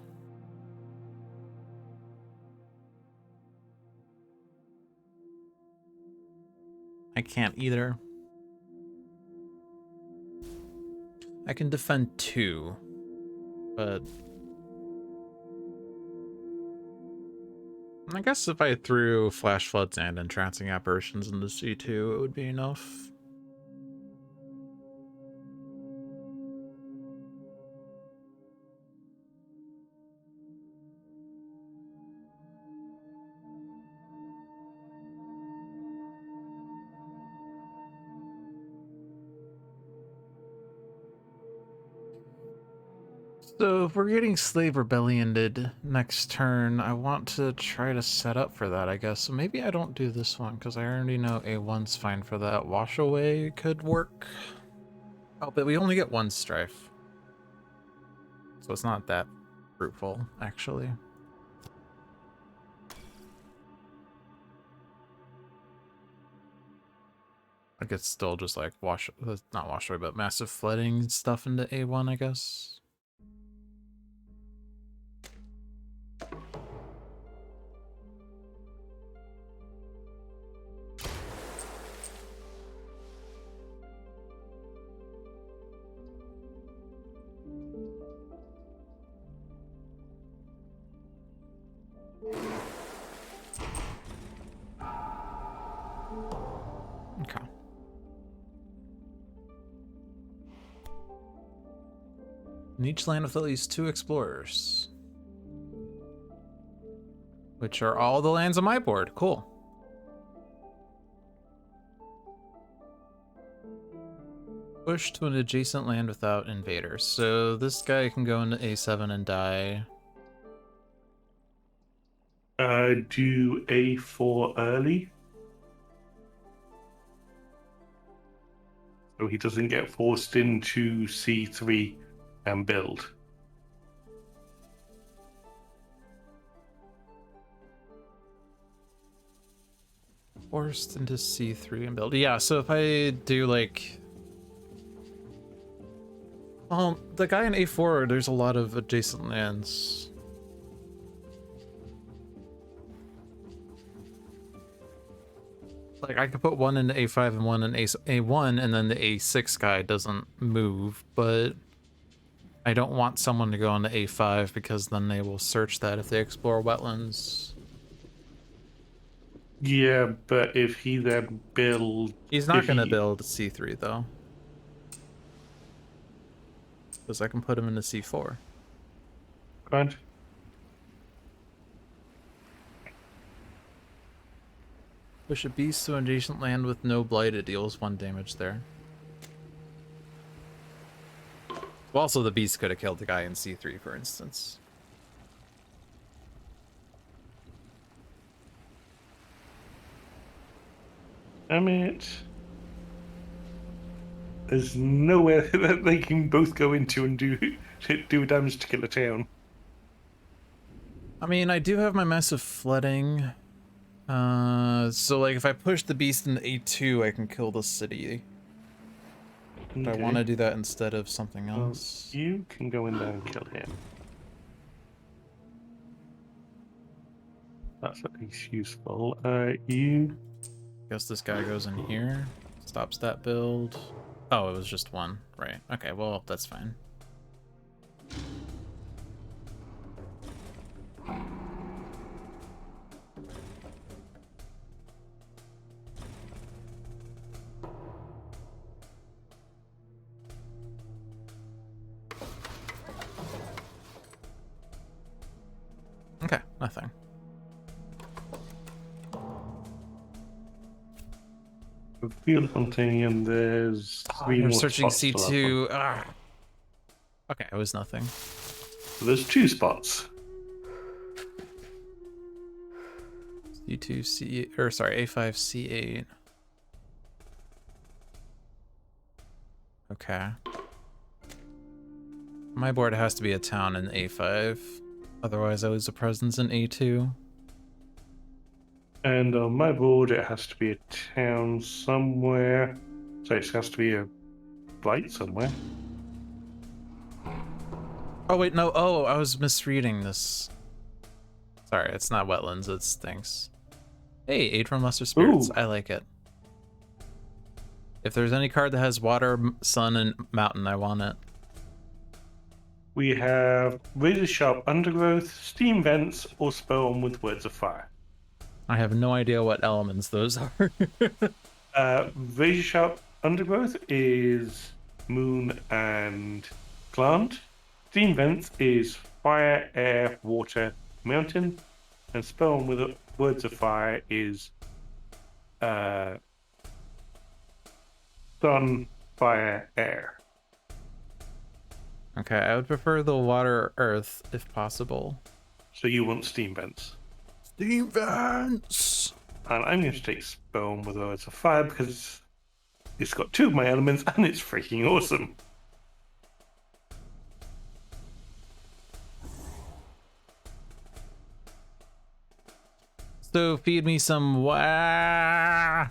I can't either. I can defend 2, but I guess if I threw Flash Floods and Entrancing Apparitions into C2, it would be enough. So if we're getting slave rebellioned next turn, I want to try to set up for that, I guess. So maybe I don't do this one because I already know A1's fine for that. Wash away could work. Oh, but we only get one strife. So it's not that fruitful, actually. I could still just like not wash away, but massive flooding stuff into A1, I guess. Okay. In each land with at least 2 explorers. Which are all the lands on my board. Cool. Push to an adjacent land without invaders. So this guy can go into A7 and die.
Do A4 early. So he doesn't get forced into C3 and build.
Forced into C3 and build. Yeah, so if I do like... Well, the guy in A4, there's a lot of adjacent lands. Like, I could put one into A5 and one in A1, and then the A6 guy doesn't move, but I don't want someone to go into A5 because then they will search that if they explore wetlands.
Yeah, but if he then builds...
He's not going to build C3, though. Because I can put him into C4.
Right.
Push a beast to an adjacent land with no blight. It deals 1 damage there. Well, also, the beast could have killed the guy in C3, for instance.
Damn it. There's nowhere that they can both go into and do damage to kill a town.
I mean, I do have my massive flooding. So like if I push the beast into A2, I can kill the city. But I want to do that instead of something else.
Well, you can go in there and kill him. That's at least useful. You...
Guess this guy goes in here. Stops that build. Oh, it was just 1. Right. Okay, well, that's fine. Okay, nothing.
Field hunting, and there's 3
We're
more
searching
spots to
C2. Ah. Okay, it was nothing.
So there's 2 spots.
C2, C8, or sorry, A5, C8. Okay. My board has to be a town in A5. Otherwise, I lose a presence in A2.
And on my board, it has to be a town somewhere. So it has to be a blight somewhere.
Oh, wait, no. Oh, I was misreading this. Sorry, it's not wetlands, it's things. Hey, Aid from Lesser Spirits.
Ooh.
I like it. If there's any card that has water, sun, and mountain, I want it.
We have Razor Sharp Undergrowth, Steam Vents, or Spell with Words of Fire.
I have no idea what elements those are.
Razor Sharp Undergrowth is Moon and Plant. Steam Vents is Fire, Air, Water, Mountain. And Spell with Words of Fire is Sun, Fire, Air.
Okay, I would prefer the water or earth if possible.
So you want steam vents.
Steam vents!
And I'm going to take Spell with Words of Fire because it's got two of my elements and it's freaking awesome.
So feed me some How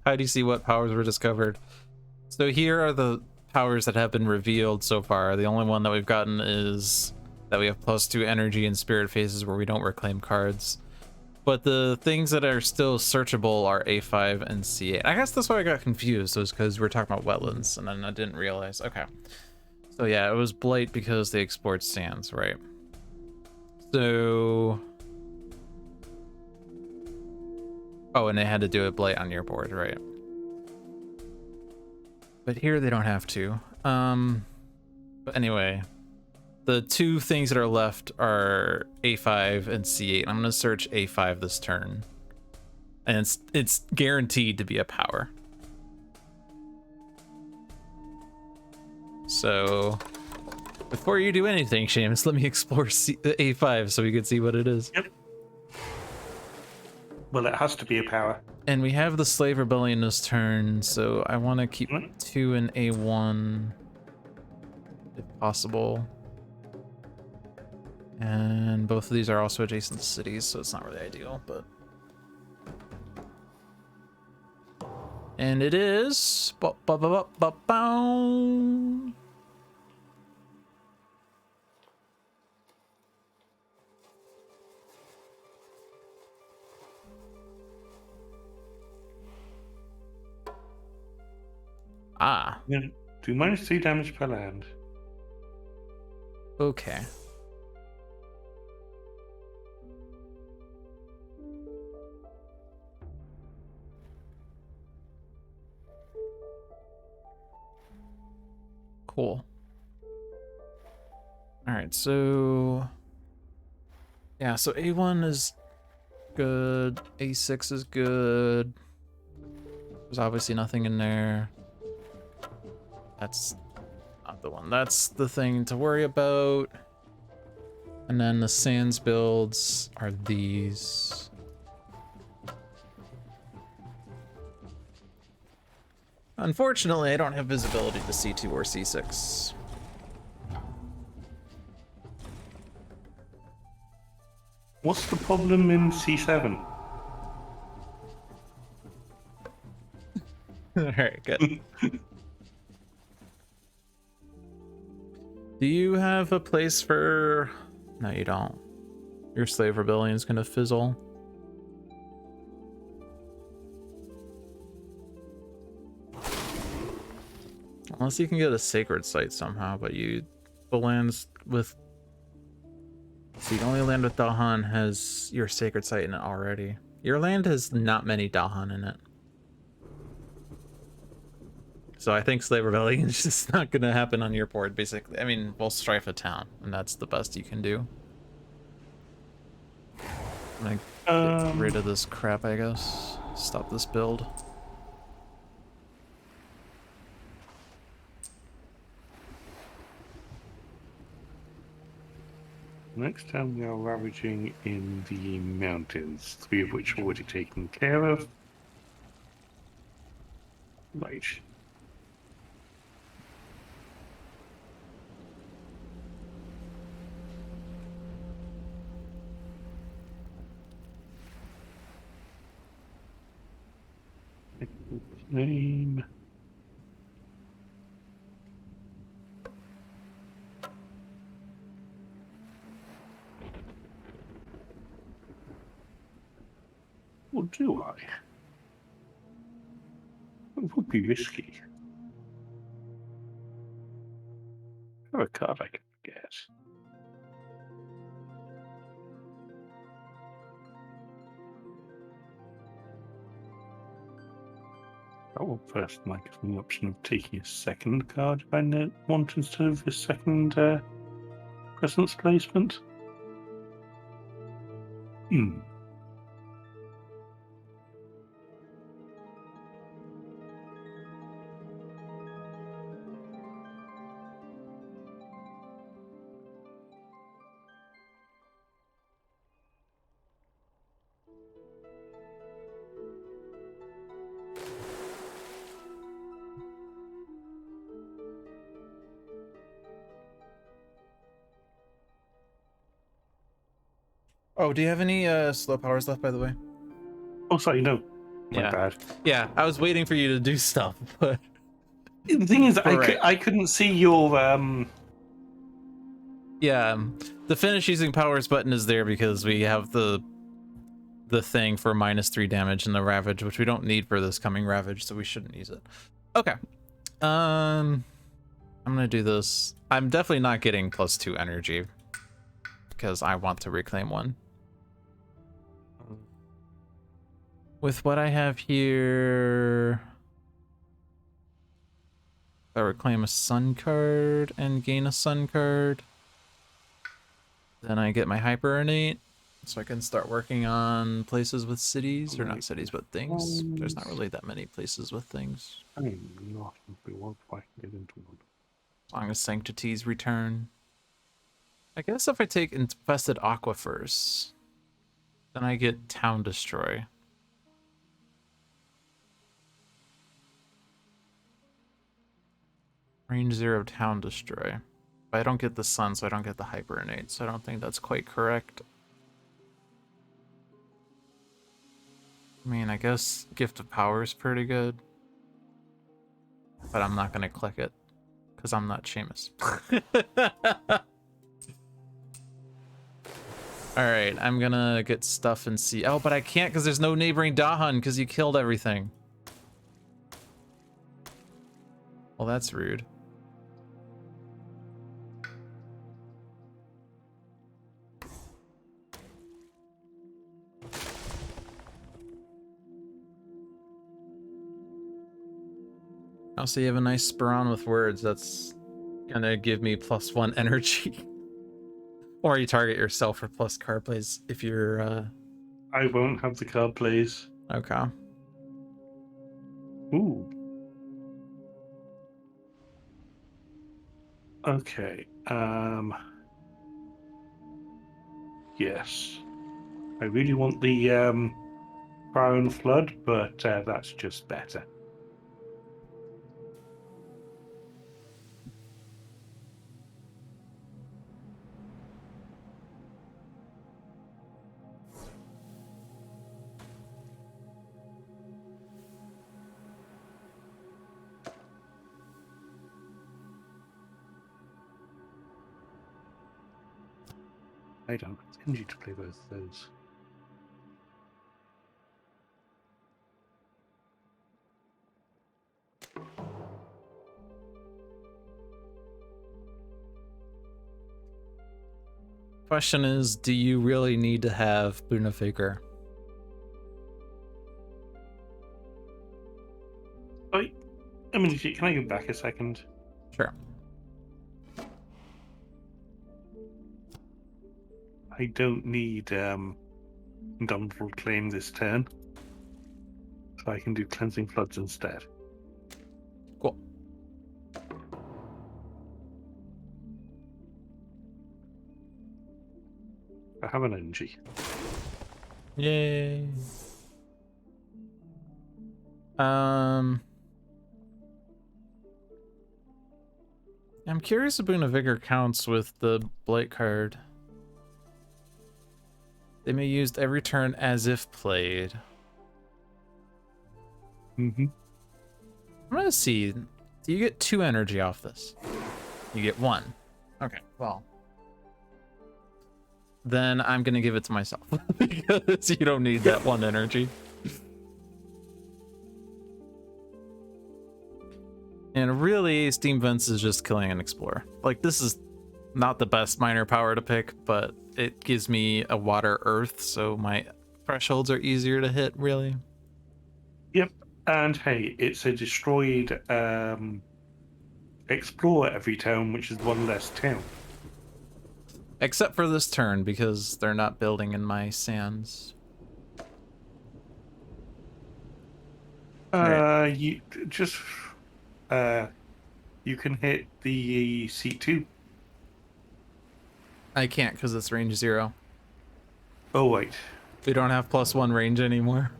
do you see what powers were discovered? So here are the powers that have been revealed so far. The only one that we've gotten is that we have +2 energy in spirit phases where we don't reclaim cards. But the things that are still searchable are A5 and C8. I guess that's why I got confused, was because we're talking about wetlands, and then I didn't realize. Okay. So yeah, it was blight because they export sands, right? So... Oh, and they had to do a blight on your board, right? But here they don't have to. But anyway, the two things that are left are A5 and C8. I'm gonna search A5 this turn, and it's guaranteed to be a power. So before you do anything, Seamus, let me explore A5 so we can see what it is.
Yep. Well, it has to be a power.
And we have the Slave Rebellion this turn, so I want to keep 2 in A1 if possible. And both of these are also adjacent to cities, so it's not really ideal, but... And it is... Ah.
Yeah. Do -2 damage per land.
Okay. Cool. Alright, so... Yeah, so A1 is good. A6 is good. There's obviously nothing in there. That's not the one. That's the thing to worry about. And then the sands builds are these. Unfortunately, I don't have visibility to C2 or C6.
What's the problem in C7?
Alright, good. Do you have a place for... No, you don't. Your slave rebellion is gonna fizzle. Unless you can get a sacred site somehow, but the lands with... See, the only land with Dahan has your sacred site in it already. Your land has not many Dahan in it. So I think Slave Rebellion is just not gonna happen on your board, basically. I mean, we'll strife a town, and that's the best you can do. I'm gonna get rid of this crap, I guess. Stop this build.
Next time we are ravaging in the mountains, 3 of which are already taken care of. Right. Name. Or do I? It would be risky. Have a card I can get. That will first might give me the option of taking a second card if I want instead of a second presence placement.
Oh, do you have any slow powers left, by the way?
Oh, sorry, no. My
Yeah.
bad.
Yeah, I was waiting for you to do stuff, but
The thing is,
right.
I couldn't see your
Yeah, the finish using powers button is there because we have the thing for -3 damage in the Ravage, which we don't need for this coming Ravage, so we shouldn't use it. Okay. I'm gonna do this. I'm definitely not getting +2 energy because I want to reclaim one. With what I have here, I reclaim a sun card and gain a sun card. Then I get my hyper innate, so I can start working on places with cities, or not cities, but things. There's not really that many places with things.
I'm not sure if I can get into one.
As long as sanctities return. I guess if I take infested aquifers, then I get town destroy. Range 0 town destroy. But I don't get the sun, so I don't get the hyper innate, so I don't think that's quite correct. I mean, I guess Gift of Power is pretty good. But I'm not gonna click it, because I'm not Seamus. Alright, I'm gonna get stuff and see. Oh, but I can't because there's no neighboring Dahan because you killed everything. Well, that's rude. Also, you have a nice Spiron with words. That's gonna give me +1 energy. Or you target yourself for plus card plays if you're,
I won't have the card plays.
Okay.
Ooh. Okay. Yes. I really want the Fire and Flood, but that's just better. I don't intend you to play both of those.
Question is, do you really need to have Bunifiker?
I mean, can I go back a second?
Sure.
I don't need Dawnfall Claim this turn, so I can do Cleansing Floods instead.
Cool.
I have an energy.
Yay. I'm curious if Boon of Vigor counts with the Blight card. They may be used every turn as if played.
Mm-hmm.
I'm gonna see. Do you get 2 energy off this? You get 1. Okay, well. Then I'm gonna give it to myself because you don't need that 1 energy. And really, Steam Vents is just killing an Explorer. Like, this is not the best minor power to pick, but it gives me a water earth, so my thresholds are easier to hit, really.
Yep. And hey, it's a destroyed Explorer every turn, which is 1 less town.
Except for this turn, because they're not building in my sands. Right.
You just you can hit the C2.
I can't because it's range 0.
Oh wait.
We don't have +1 range anymore.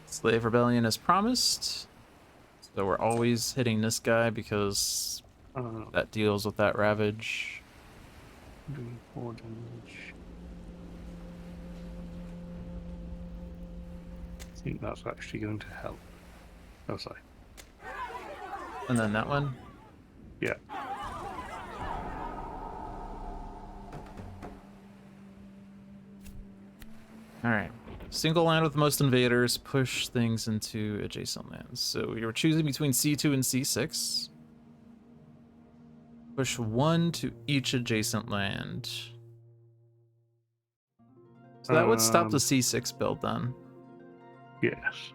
Slave Rebellion as promised. So we're always hitting this guy because that deals with that Ravage.
Doing 4 damage. I think that's actually going to help. Oh, sorry.
And then that one.
Yeah.
All right. Single land with most invaders, push things into adjacent lands. So you're choosing between C2 and C6. Push 1 to each adjacent land. So that would stop the C6 build then.
Yes.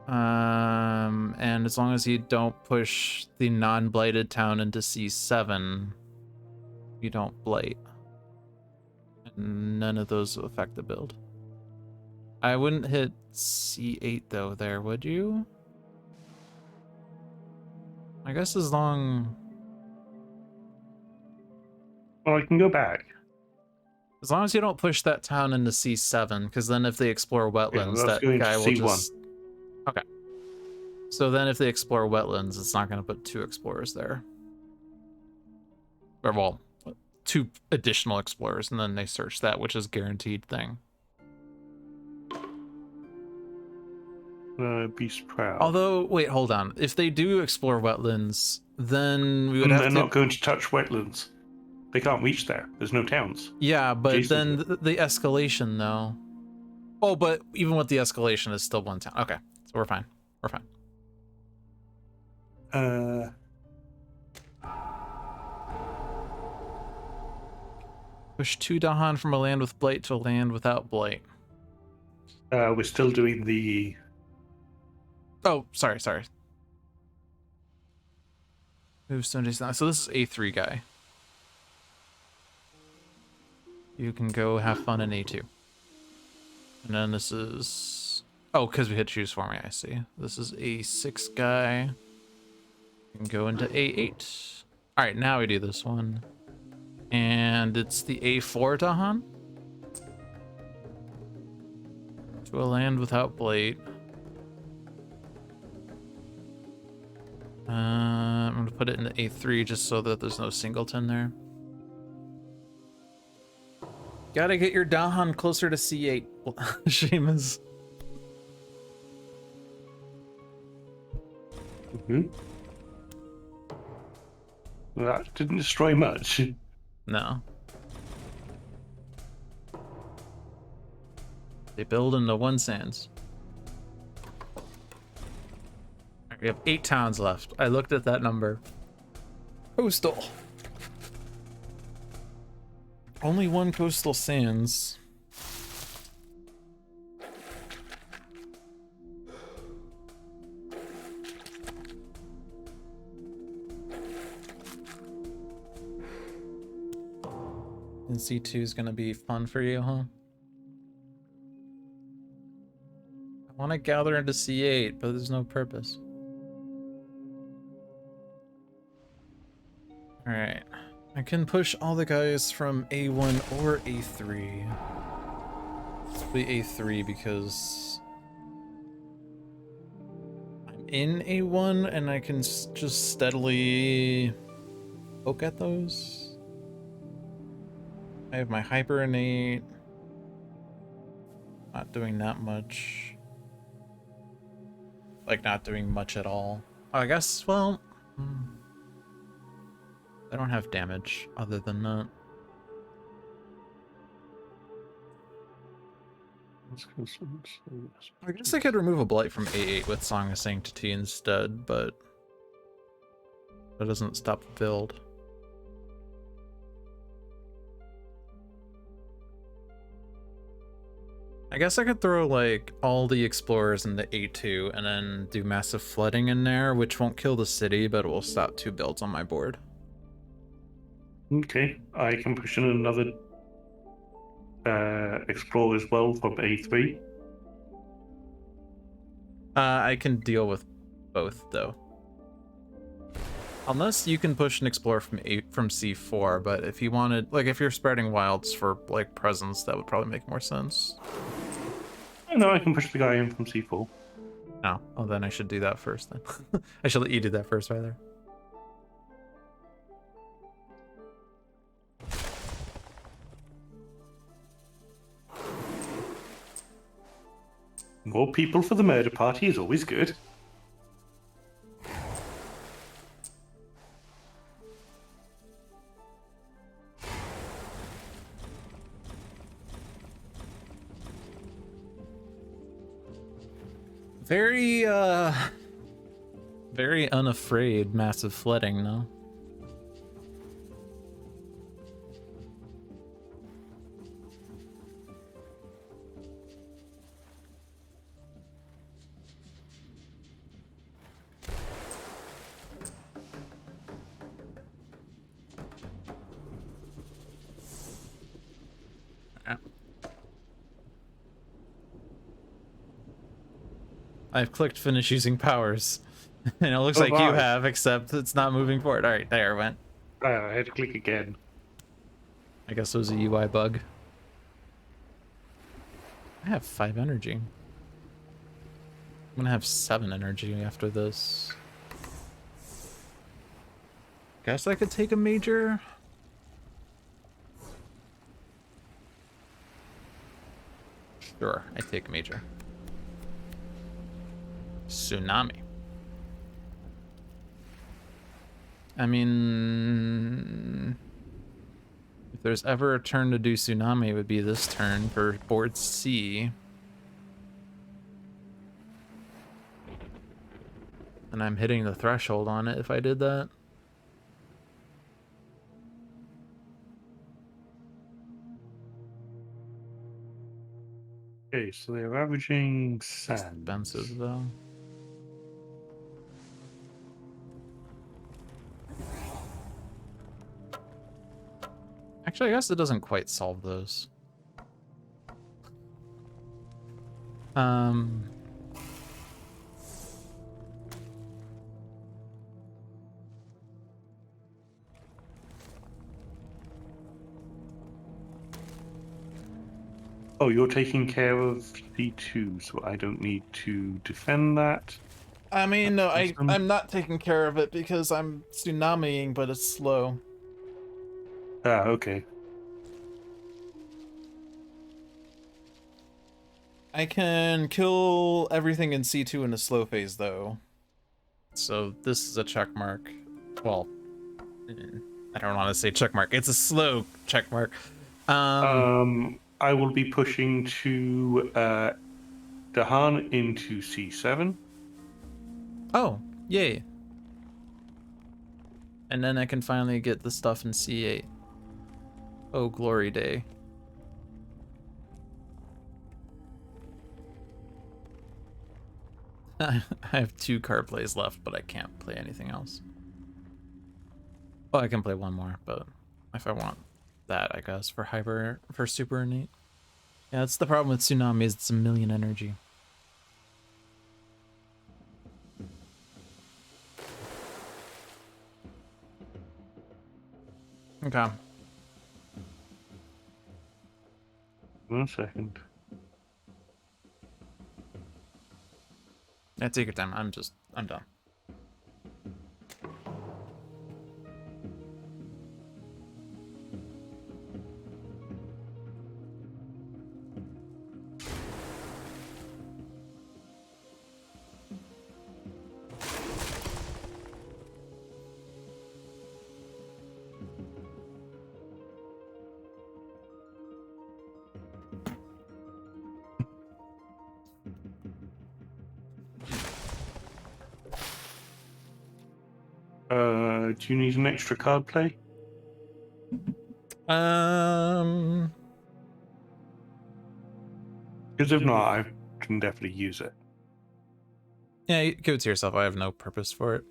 And as long as you don't push the non-blighted town into C7, you don't blight. And none of those affect the build. I wouldn't hit C8 though there, would you? I guess as long
Well, I can go back.
as you don't push that town into C7, because then if they explore wetlands,
that's
that
going to
guy will
C1.
just... Okay. So then if they explore wetlands, it's not going to put 2 explorers there. Or, well, 2 additional explorers, and then they search that, which is a guaranteed thing.
Beast Proud.
Although, wait, hold on. If they do explore wetlands, then we would have
they're
to...
not going to touch wetlands. They can't reach there. There's no towns.
Yeah, but
Adjacent
then the escalation, though. Oh, but even with the escalation, it's still 1 town. Okay, so we're fine. We're fine. Push 2 Dahan from a land with blight to a land without blight.
We're still doing the...
Oh, sorry. Move stone adjacent. So this is A3 guy. You can go have fun in A2. And then this is... Oh, because we hit choose for me, I see. This is A6 guy. You can go into A8. Alright, now we do this one. And it's the A4 Dahan. To a land without blight. I'm going to put it into A3 just so that there's no singleton there. Gotta get your Dahan closer to C8, Seamus.
That didn't destroy much.
No. They build into 1 sands. We have 8 towns left. I looked at that number. Coastal. Only 1 coastal sands. And C2 is gonna be fun for you, huh? I want to gather into C8, but there's no purpose. Alright. I can push all the guys from A1 or A3. Probably A3 because I'm in A1 and I can just steadily poke at those. I have my hyper innate. Not doing that much. Like, not doing much at all. I guess, well... I don't have damage other than that. I guess I could remove a blight from A8 with Song of Sanctity instead, but that doesn't stop the build. I guess I could throw like all the explorers into A2 and then do massive flooding in there, which won't kill the city, but it will stop 2 builds on my board.
Okay, I can push in another explorer as well from A3.
I can deal with both though. Unless you can push an explorer from C4, but if you wanted, like, if you're spreading wilds for like presence, that would probably make more sense.
No, I can push the guy in from C4.
No, oh, well, then I should do that first then. I should let you do that first, rather.
More people for the murder party is always good.
Very, very unafraid massive flooding, no? I've clicked finish using powers. And it looks
Oh,
like you
right.
have, except it's not moving forward. All right, there it went.
I had to click again.
I guess it was a UI bug. I have 5 energy. I'm gonna have 7 energy after this. Guess I could take a major. Sure, I take a major. Tsunami. I mean, if there's ever a turn to do tsunami, it would be this turn for board C. And I'm hitting the threshold on it if I did that.
Okay, so they're averaging sand.
Expensive though. Actually, I guess it doesn't quite solve those.
Oh, you're taking care of C2, so I don't need to defend that.
I mean, no,
Awesome.
I'm not taking care of it because I'm tsunamiing, but it's slow.
Ah, okay.
I can kill everything in C2 in a slow phase, though. So this is a check mark. Well, I don't want to say check mark. It's a slow check mark.
I will be pushing to Dahan into C7.
Oh, yay. And then I can finally get the stuff in C8. Oh, glory day. I have 2 card plays left, but I can't play anything else. Well, I can play one more, but if I want that, I guess, for super innate. Yeah, that's the problem with Tsunami, is it's 1,000,000 energy. Okay.
1 second.
Yeah, take your time. I'm done.
Do you need an extra card play?
Um,
Because if not, I can definitely use it.
yeah, give it to yourself. I have no purpose for it.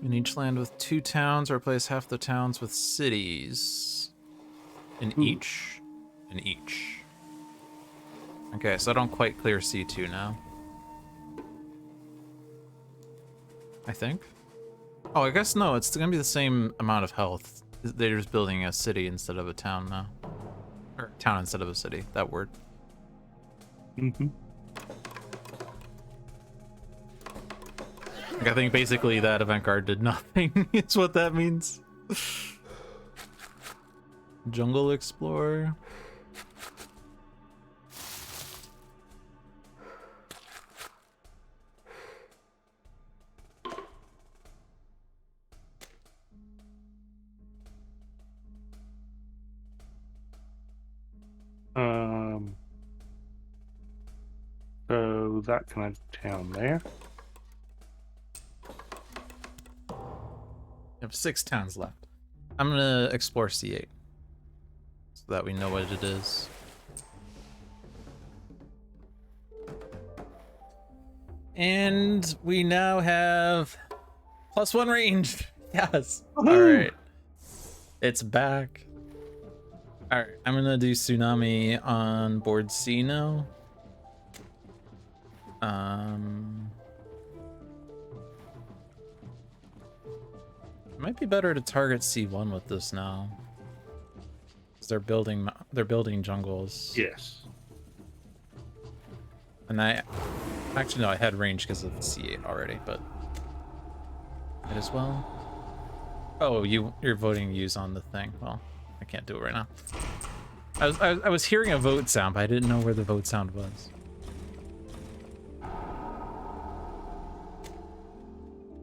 In each land with 2 towns, replace half the towns with cities. In each. In each. Okay, so I don't quite clear C2 now. I think. Oh, I guess no, it's gonna be the same amount of health. They're just building a city instead of a town now. town instead of a city. That word.
Mm-hmm.
Like, I think basically that event card did nothing. Is what that means. Jungle Explorer.
So that can add town there.
You have 6 towns left. I'm gonna explore C8 so that we know what it is. And we now have +1 range. Yes. All right. It's back. All right. I'm gonna do tsunami on board C now. It might be better to target C1 with this now. Because they're building jungles.
Yes.
And I actually no, I had range because of C8 already, but might as well. Oh, you're voting use on the thing. Well, I can't do it right now. I was hearing a vote sound, but I didn't know where the vote sound was.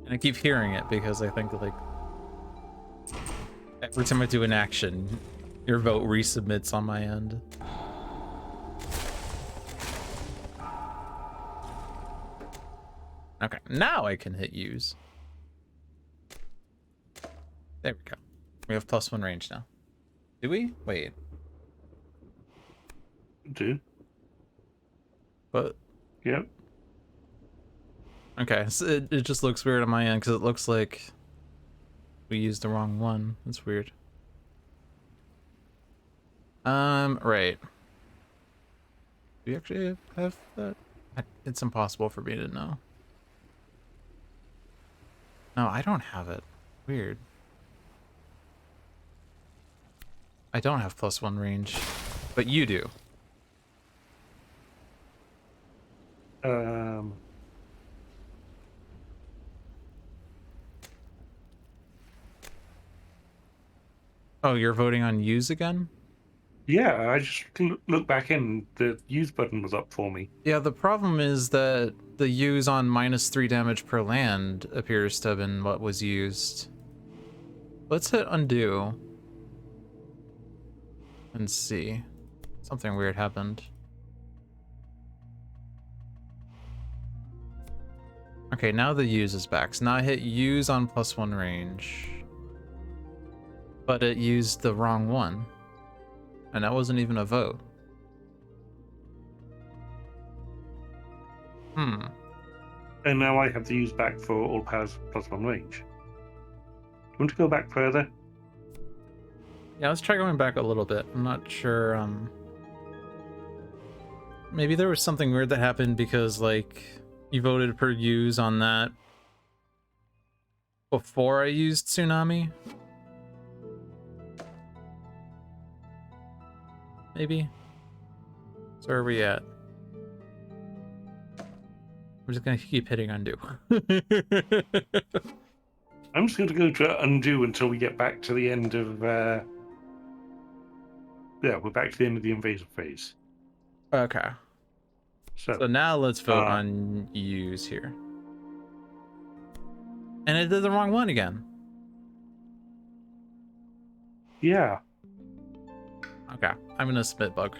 And I keep hearing it because I think like every time I do an action, your vote resubmits on my end. Okay, now I can hit use. There we go. We have +1 range now. Do we? Wait.
Do.
But
Yep.
okay, so it just looks weird on my end because it looks like we used the wrong one. That's weird. Right. Do we actually have that? It's impossible for me to know. No, I don't have it. Weird. I don't have +1 range, but you do. Oh, you're voting on use again?
Yeah, I just look back in. The use button was up for me.
Yeah, the problem is that the use on -3 damage per land appears to have been what was used. Let's hit undo and see. Something weird happened. Okay, now the use is back. So now I hit use on +1 range. But it used the wrong one. And that wasn't even a vote. Hmm.
And now I have the use back for all powers +1 range. Do you want to go back further?
Yeah, let's try going back a little bit. I'm not sure, maybe there was something weird that happened because, like, you voted per use on that before I used Tsunami? Maybe? So where are we at? I'm just gonna keep hitting undo.
I'm just going to go to undo until we get back to the end of... Yeah, we're back to the end of the invasion phase.
Okay. So now let's vote on use here. And it did the wrong one again.
Yeah.
Okay, I'm gonna submit bug.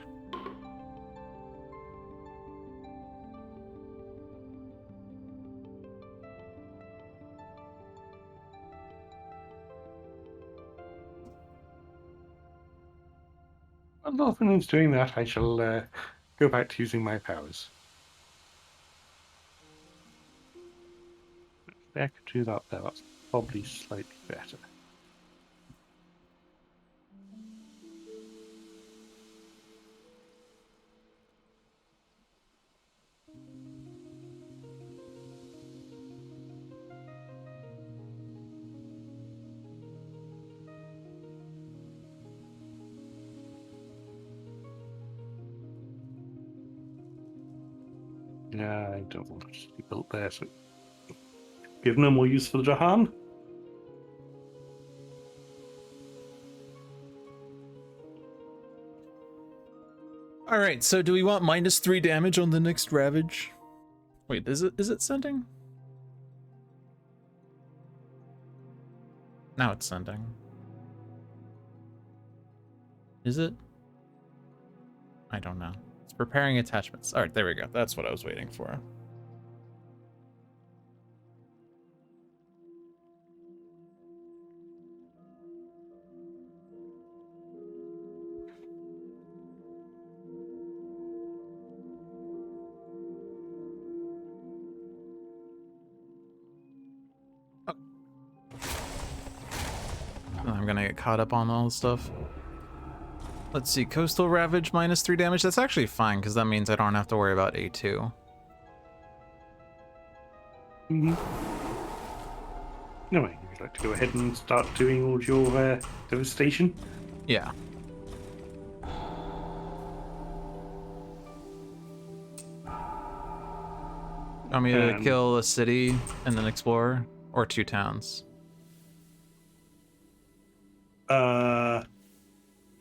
Well, nothing is doing that. I shall go back to using my powers. I could do that there. That's probably slightly better. Yeah, I don't want it to be built there, so give no more use for the Jahan.
All right, so do we want -3 damage on the next Ravage? Wait, is it sending? Now it's sending. Is it? I don't know. It's preparing attachments. All right, there we go. That's what I was waiting for. I'm gonna get caught up on all the stuff. Let's see, Coastal Ravage -3 damage. That's actually fine, because that means I don't have to worry about A2.
Mm-hmm. No, you'd like to go ahead and start doing all your devastation?
Yeah. Want me to kill a city and then explore? Or 2 towns?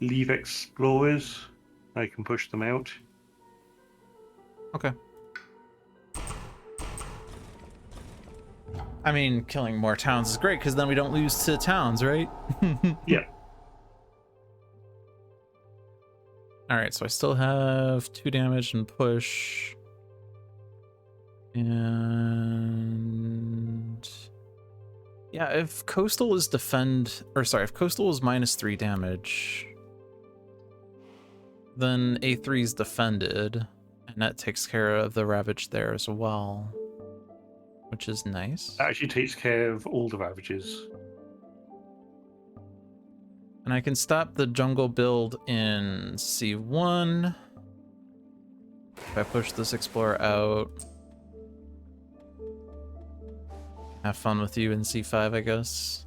Leave explorers. I can push them out.
Okay. I mean, killing more towns is great, because then we don't lose to towns, right?
Yeah.
Alright, so I still have 2 damage and push. And... yeah, if Coastal is if Coastal is -3 damage, then A3 is defended, and that takes care of the Ravage there as well, which is nice.
That actually takes care of all the ravages.
And I can stop the jungle build in C1 if I push this Explorer out. Have fun with you in C5, I guess.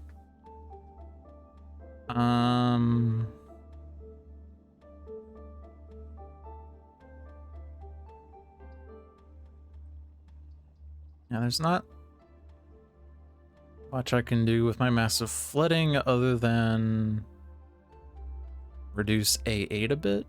Yeah, there's not much I can do with my massive flooding other than reduce A8 a bit.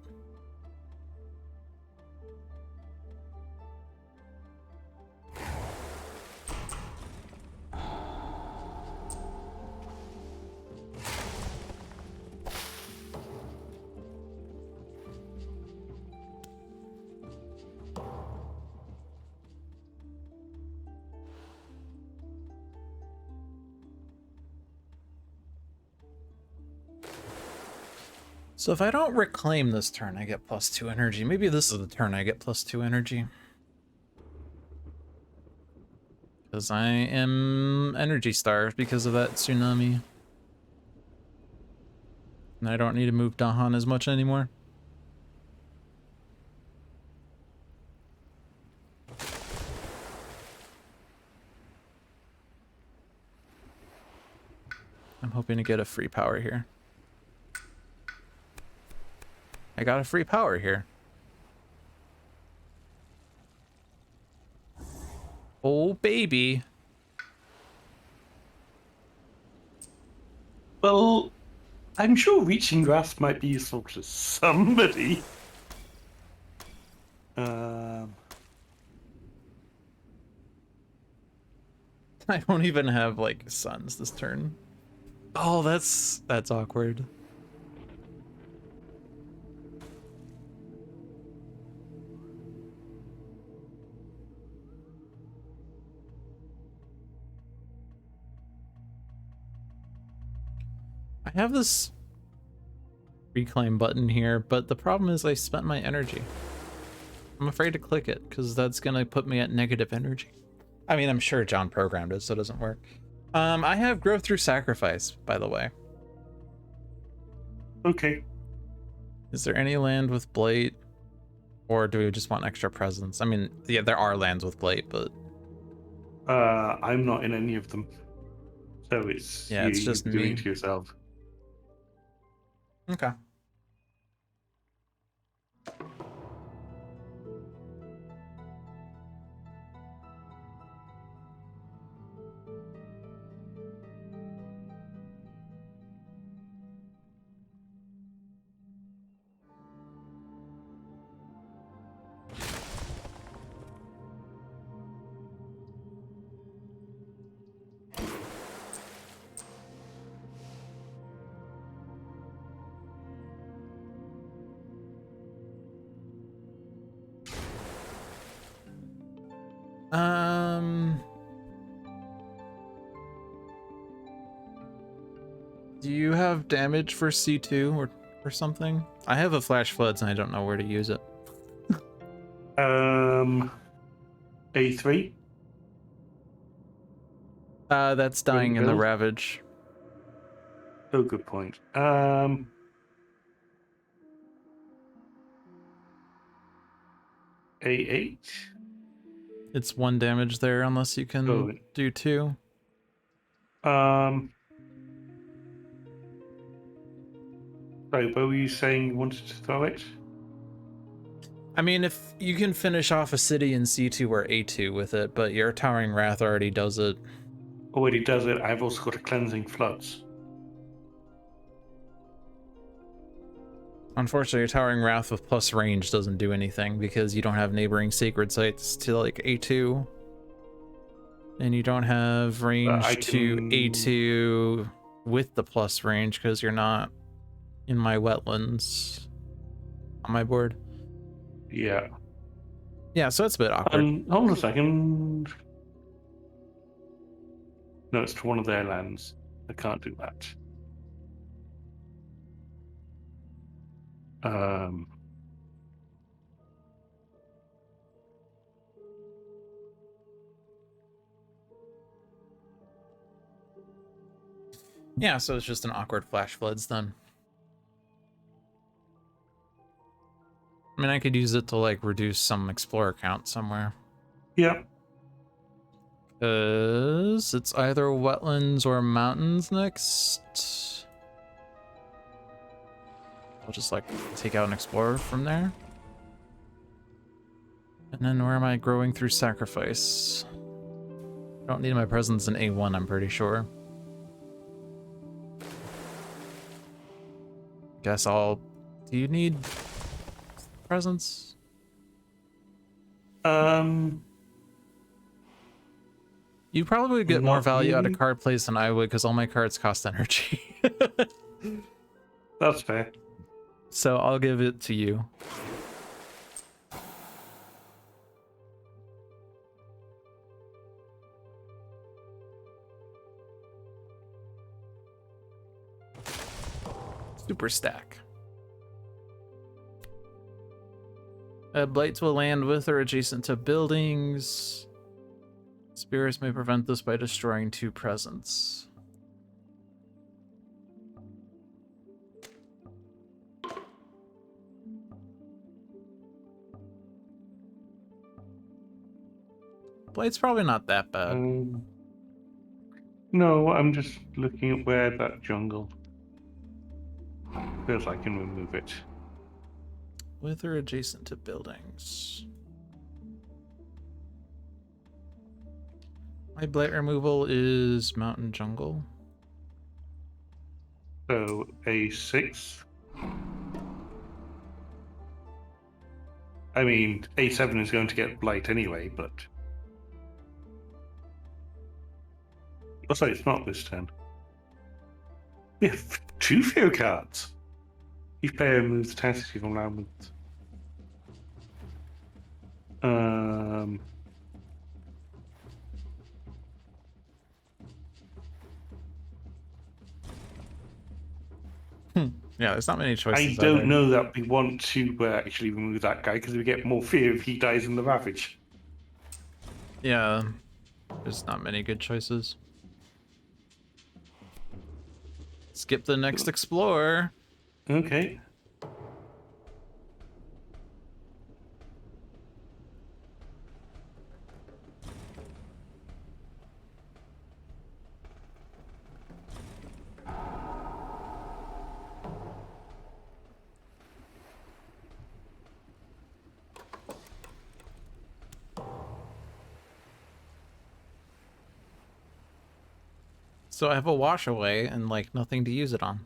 So if I don't reclaim this turn, I get +2 energy. Maybe this is the turn I get +2 energy. Because I am energy starved because of that tsunami. And I don't need to move Dahan as much anymore. I'm hoping to get a free power here. I got a free power here. Oh, baby.
Well, I'm sure reaching grass might be useful to somebody.
I don't even have, like, suns this turn. Oh, that's awkward. I have this reclaim button here, but the problem is I spent my energy. I'm afraid to click it because that's gonna put me at negative energy. I mean, I'm sure John programmed it, so it doesn't work. I have growth through sacrifice, by the way.
Okay.
Is there any land with blight, or do we just want extra presence? I mean, yeah, there are lands with blight, but
I'm not in any of them, so it's
it's just
doing
me.
it to yourself.
Okay. Um, do you have damage for C2 or something? I have a flash floods and I don't know where to use it.
A3.
That's dying in the
build?
ravage.
Oh, good point. A8.
It's 1 damage there unless you
Oh,
can do 2.
sorry, where were you saying you wanted to throw it?
I mean, if you can finish off a city in C2 or A2 with it, but your Towering Wrath already does it.
Already does it. I've also got a cleansing floods.
Unfortunately, your Towering Wrath with plus range doesn't do anything because you don't have neighboring sacred sites to like A2. And you don't have range to A2 with the plus range because you're not in my wetlands on my board.
Yeah.
Yeah, so it's a bit awkward.
Hold on a second. No, it's to one of their lands. I can't do that.
Yeah, so it's just an awkward flash floods then. I mean, I could use it to like reduce some explorer count somewhere.
Yeah.
Because it's either wetlands or mountains next. I'll just like take out an explorer from there. And then where am I growing through sacrifice? I don't need my presence in A1, I'm pretty sure. Guess I'll... Do you need presence? You probably would get more
Not
value out of
really.
card plays than I would because all my cards cost energy.
That's fair.
So I'll give it to you. Super stack. Blight to a land with or adjacent to buildings. Spirits may prevent this by destroying 2 presents. Blight's probably not that bad.
No, I'm just looking at where that jungle feels like I can remove it.
With or adjacent to buildings. My blight removal is mountain jungle.
So A6. I mean, A7 is going to get blight anyway, but... Oh, sorry, it's not this turn. We have 2 fear cards. Each player moves the tenacity from land with...
Yeah, there's not many choices.
I don't know that we want to actually remove that guy because we get more fear if he dies in the Ravage.
Yeah, there's not many good choices. Skip the next explorer.
Okay.
So I have a wash away and like nothing to use it on.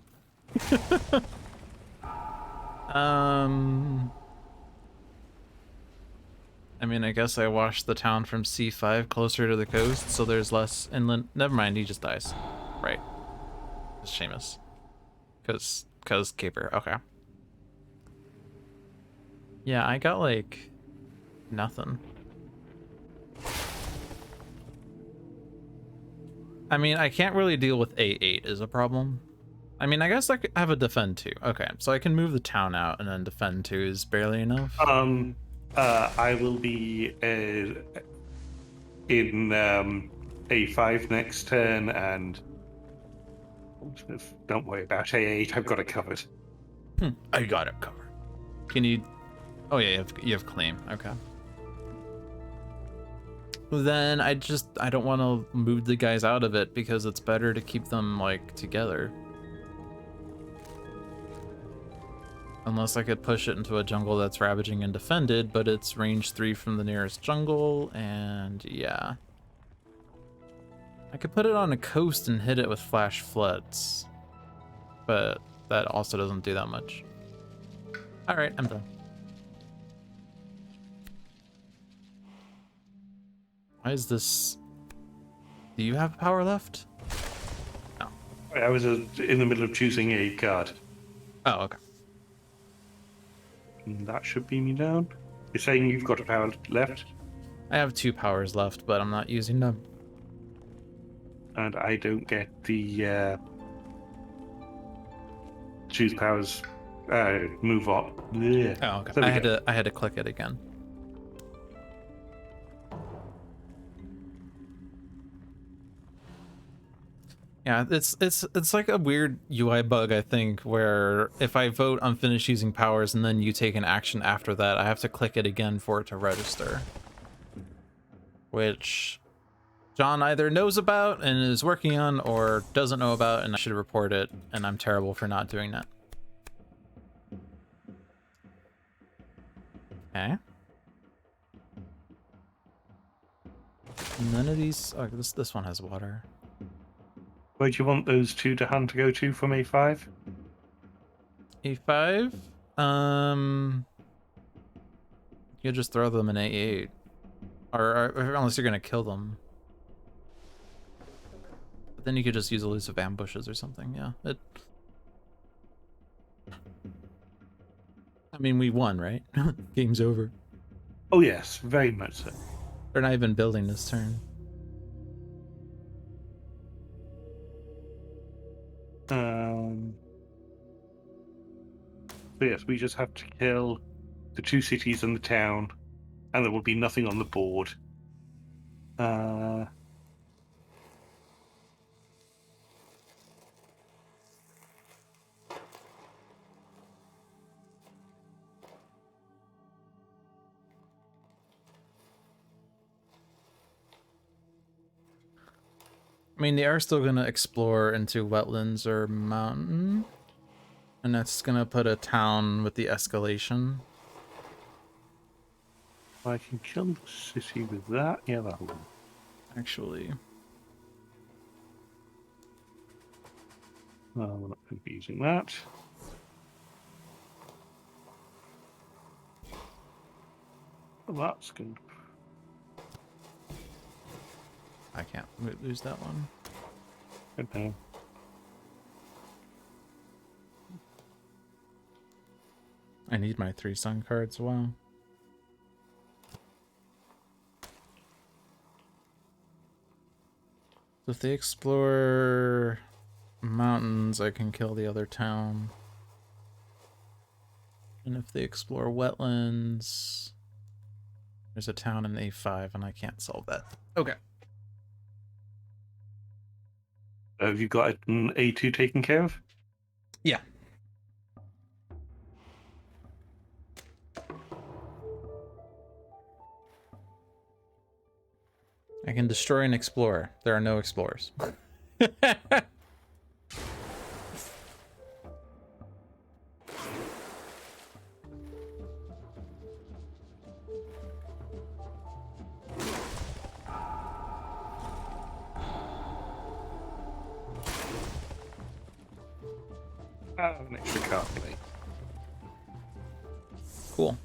I mean, I guess I washed the town from C5 closer to the coast, so there's less inland. Never mind, he just dies. Right. It's Seamus. Cause Caper. Okay. Yeah, I got like nothing. I mean, I can't really deal with A8 is a problem. I mean, I guess I could have a defend 2. Okay, so I can move the town out and then defend 2 is barely enough.
I will be in A5 next turn, and don't worry about A8. I've got it covered.
I got it covered. Can you... Oh yeah, you have claim. Okay. Then I don't want to move the guys out of it because it's better to keep them like together. Unless I could push it into a jungle that's ravaging and defended, but it's range 3 from the nearest jungle, and yeah. I could put it on a coast and hit it with flash floods, but that also doesn't do that much. All right, I'm done. Why is this? Do you have power left? No.
I was in the middle of choosing a card.
Oh, okay.
And that should be me down. You're saying you've got a power left?
I have 2 powers left, but I'm not using them.
And I don't get the choose powers move up. Blech.
Oh, okay.
There we
I had to click it again. Yeah, it's like a weird UI bug, I think, where if I vote unfinished using powers and then you take an action after that, I have to click it again for it to register. Which John either knows about and is working on or doesn't know about, and I should report it, and I'm terrible for not doing that. Okay. None of these... Oh, this one has water.
Where do you want those 2 to hand to go to from A5?
A5? You just throw them in A8. Or unless you're gonna kill them. But then you could just use elusive ambushes or something, yeah. I mean, we won, right? Game's over.
Oh yes, very much so.
They're not even building this turn.
So yes, we just have to kill the 2 cities and the town, and there will be nothing on the board.
I mean, they are still gonna explore into wetlands or mountain. And that's gonna put a town with the escalation.
I can kill the city with that. Yeah, that will.
Actually.
No, we're not going to be using that. Well, that's good.
I can't lose that one.
Okay.
I need my 3 sun cards. Wow. So if they explore mountains, I can kill the other town. And if they explore wetlands, there's a town in A5 and I can't solve that. Okay.
Have you got an A2 taken care of?
Yeah. I can destroy and explore. There are no explorers.
An extra card, maybe.
Cool.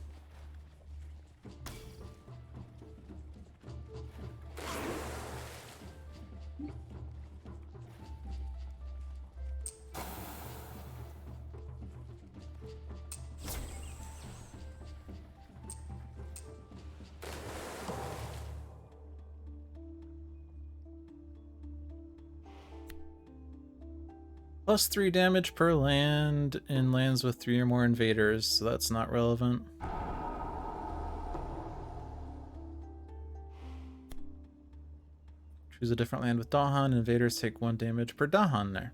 +3 damage per land in lands with 3 or more invaders, so that's not relevant. Choose a different land with Dahan. Invaders take 1 damage per Dahan there.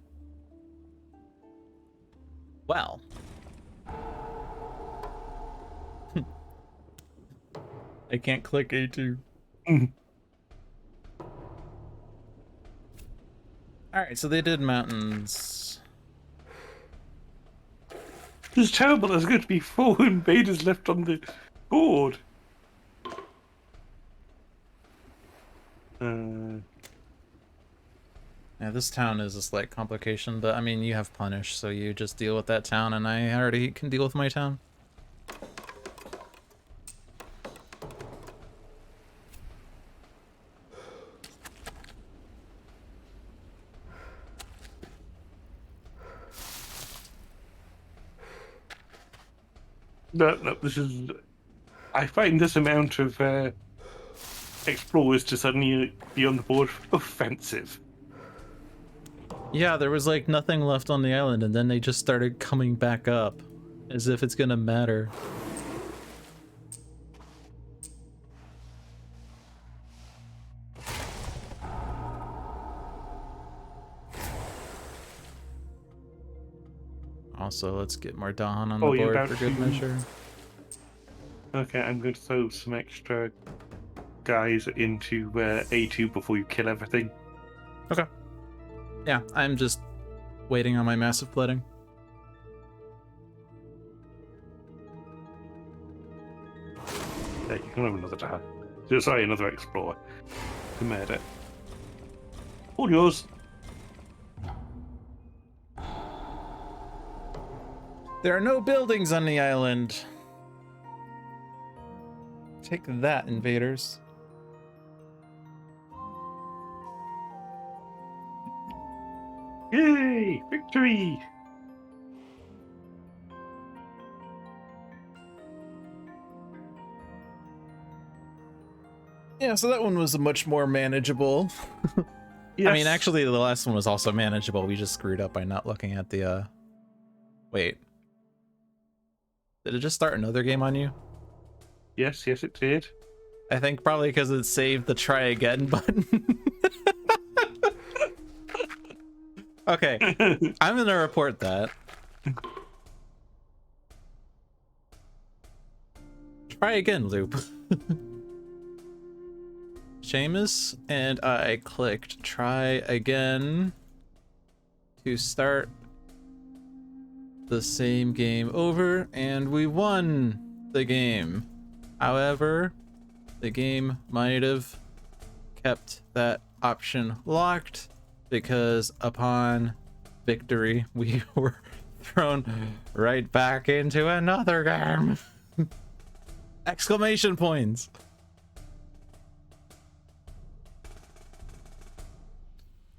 Well. I can't click A2. Alright, so they did mountains.
It's terrible. There's going to be 4 invaders left on the board.
Yeah, this town is a slight complication, but I mean, you have Punish, so you just deal with that town, and I already can deal with my town.
No, this is... I find this amount of explorers to suddenly be on the board offensive.
Yeah, there was like nothing left on the island, and then they just started coming back up, as if it's gonna matter. Also, let's get more Dahan on the board for good measure.
Okay, I'm going to throw some extra guys into A2 before you kill everything.
Okay. Yeah, I'm just waiting on my massive flooding.
Yeah, you can have another Dahan. Sorry, another explorer. To murder. All yours.
There are no buildings on the island. Take that, invaders.
Yay! Victory!
Yeah, so that one was much more manageable.
Yes.
I mean, actually, the last one was also manageable. We just screwed up by not looking at the, Wait. Did it just start another game on you?
Yes, it did.
I think probably because it saved the try again button. Okay, I'm gonna report that. Try again, loop. Seamus, and I clicked try again to start the same game over, and we won the game. However, the game might have kept that option locked because upon victory, we were thrown right back into another game. Exclamation points.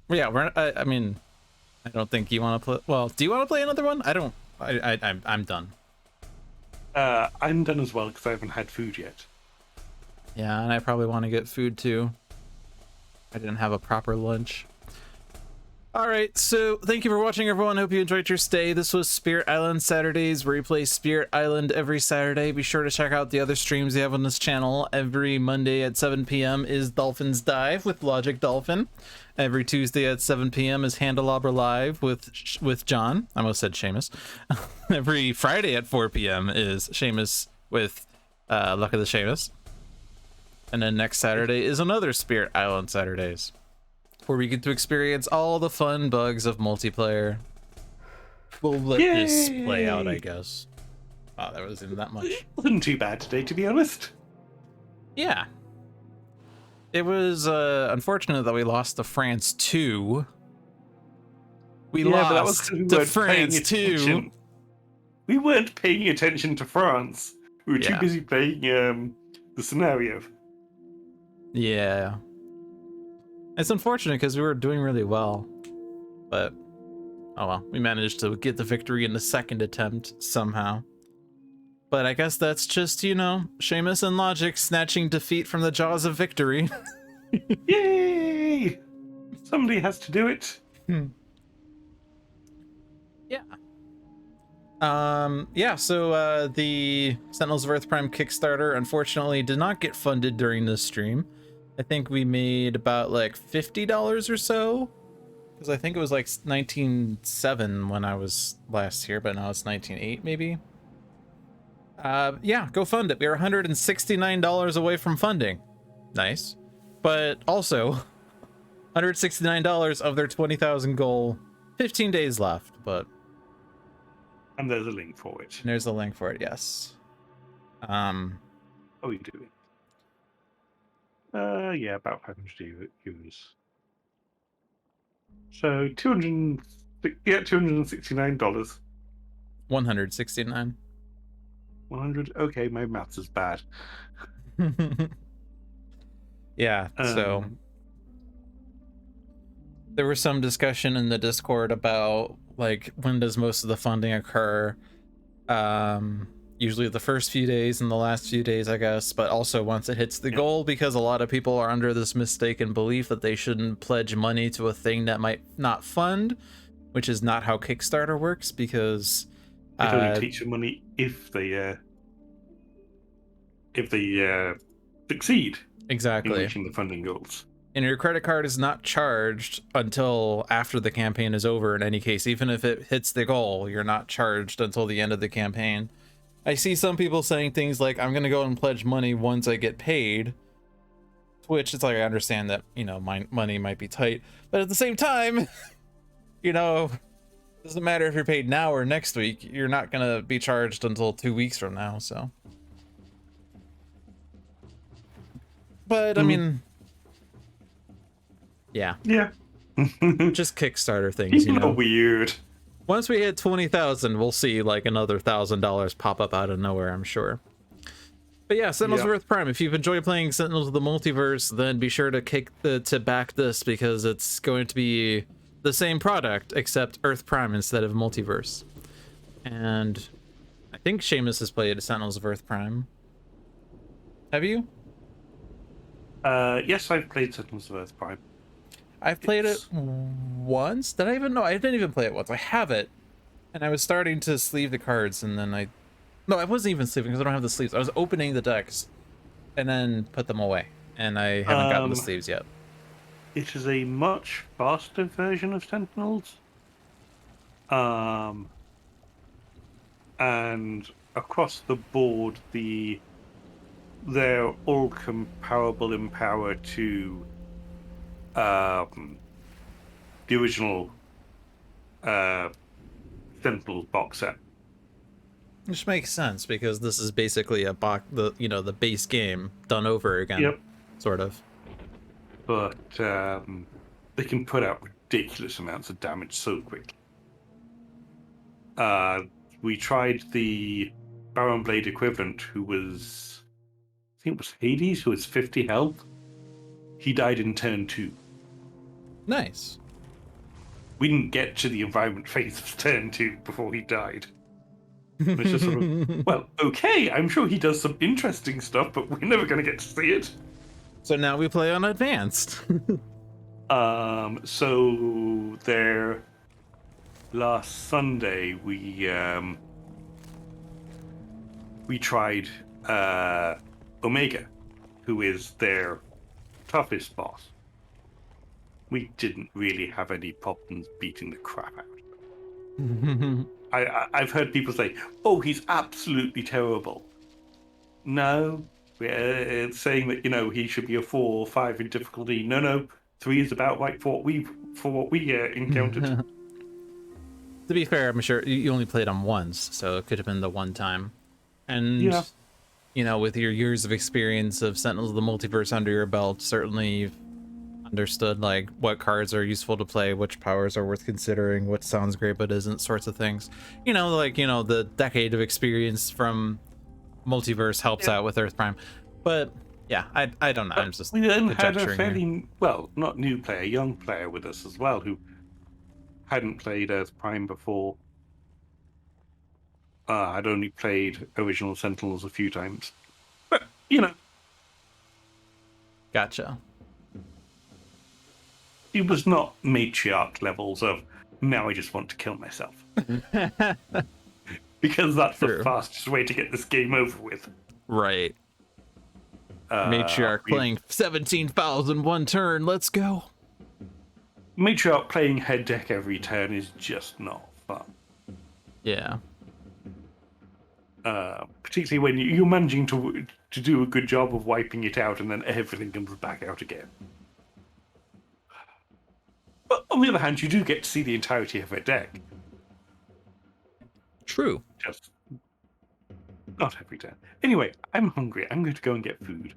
Yeah, I mean, I don't think you want to play. Well, do you want to play another one? I don't. I'm done.
I'm done as well because I haven't had food yet.
Yeah, and I probably want to get food too. I didn't have a proper lunch. All right, so thank you for watching, everyone. Hope you enjoyed your stay. This was Spirit Island Saturdays, where we play Spirit Island every Saturday. Be sure to check out the other streams we have on this channel. Every Monday at 7 p.m. is Dolphin's Dive with Logic Dolphin. Every Tuesday at 7 p.m. is Handelabra Live with John. I almost said Seamus. Every Friday at 4 p.m. is Seamus with Luck of the Seamus. And then next Saturday is another Spirit Island Saturdays, where we get to experience all the fun bugs of multiplayer. We'll let this play out, I guess. Oh, that wasn't that much.
It wasn't too bad today, to be honest.
Yeah. It was unfortunate that we lost to France 2. We lost to France 2.
We weren't paying attention to France. We were too busy playing the scenario.
Yeah. It's unfortunate because we were doing really well. But, oh well. We managed to get the victory in the second attempt somehow. But I guess that's just, you know, Seamus and Logic snatching defeat from the jaws of victory.
Yay! Somebody has to do it.
Yeah. Yeah, so the Sentinels of Earth Prime Kickstarter unfortunately did not get funded during this stream. I think we made about like $50 or so, because I think it was like 19.7 when I was last here, but now it's 19.8 maybe. Yeah, go fund it. We are $169 away from funding. Nice. But also $169 of their 20,000 goal. 15 days left, but
And there's a link for it.
there's a link for it, yes.
What are we doing? Yeah, about 500 euros. So $269.
169.
100. Okay, my maths is bad.
Yeah, so there was some discussion in the Discord about like when does most of the funding occur. Usually the first few days and the last few days, I guess, but also once it hits the goal, because a lot of people are under this mistaken belief that they shouldn't pledge money to a thing that might not fund, which is not how Kickstarter works, because
it only takes your money if they succeed
exactly
in reaching the funding goals.
And your credit card is not charged until after the campaign is over. In any case, even if it hits the goal, you're not charged until the end of the campaign. I see some people saying things like, I'm going to go and pledge money once I get paid. To which it's like, I understand that, you know, my money might be tight. But at the same time, you know, doesn't matter if you're paid now or next week. You're not going to be charged until 2 weeks from now, so. But, I mean... Yeah. Just Kickstarter things,
People
you know.
are weird.
Once we hit 20,000, we'll see like another $1,000 pop up out of nowhere, I'm sure. But yeah, Sentinels of Earth Prime. If you've enjoyed playing Sentinels of the Multiverse, then be sure to back this, because it's going to be the same product except Earth Prime instead of Multiverse. And I think Seamus has played Sentinels of Earth Prime. Have you?
Yes, I've played Sentinels of Earth Prime.
I've played it once. Did I even know? I didn't even play it once. I have it, and I was starting to sleeve the cards, and then no, I wasn't even sleeving because I don't have the sleeves. I was opening the decks, and then put them away, and I haven't gotten the sleeves yet.
It is a much faster version of Sentinels, and across the board, they're all comparable in power to the original Sentinels box set.
Which makes sense, because this is basically the base game done over again.
Yep.
Sort of.
But they can put out ridiculous amounts of damage so quickly. We tried the Baron Blade equivalent, who was, I think it was Hades, who was 50 health. He died in turn 2.
Nice.
We didn't get to the environment phase of turn 2 before he died. It's just sort of, well, okay, I'm sure he does some interesting stuff, but we're never going to get to see it.
So now we play on advanced.
So there, last Sunday we tried Omega, who is their toughest boss. We didn't really have any problems beating the crap out of him. I've heard people say, "Oh, he's absolutely terrible." No, we're saying that, you know, he should be a 4 or 5 in difficulty. No, 3 is about right for what we encountered.
To be fair, I'm sure you only played him once, so it could have been the one time. And
Yeah.
you know, with your years of experience of Sentinels of the Multiverse under your belt, certainly you've understood like what cards are useful to play, which powers are worth considering, what sounds great but isn't, sorts of things. You know, like, you know, the decade of experience from Multiverse helps out with Earth Prime. But yeah, I don't know. I'm just
We then had a
conjecturing
fairly, well, not new player, young player with us as well, who hadn't played Earth Prime before. I'd only played original Sentinels a few times. But, you know.
Gotcha.
It was not matriarch levels of, now I just want to kill myself. Because that's
True.
the fastest way to get this game over with.
Right. Matriarch playing 17 fouls in one turn. Let's go.
Matriarch playing head deck every turn is just not fun.
Yeah.
Particularly when you're managing to do a good job of wiping it out and then everything comes back out again. But on the other hand, you do get to see the entirety of her deck.
True.
Just not every turn. Anyway, I'm hungry. I'm going to go and get food.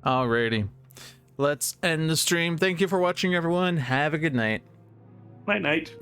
Alrighty. Let's end the stream. Thank you for watching, everyone. Have a good night.
Night night.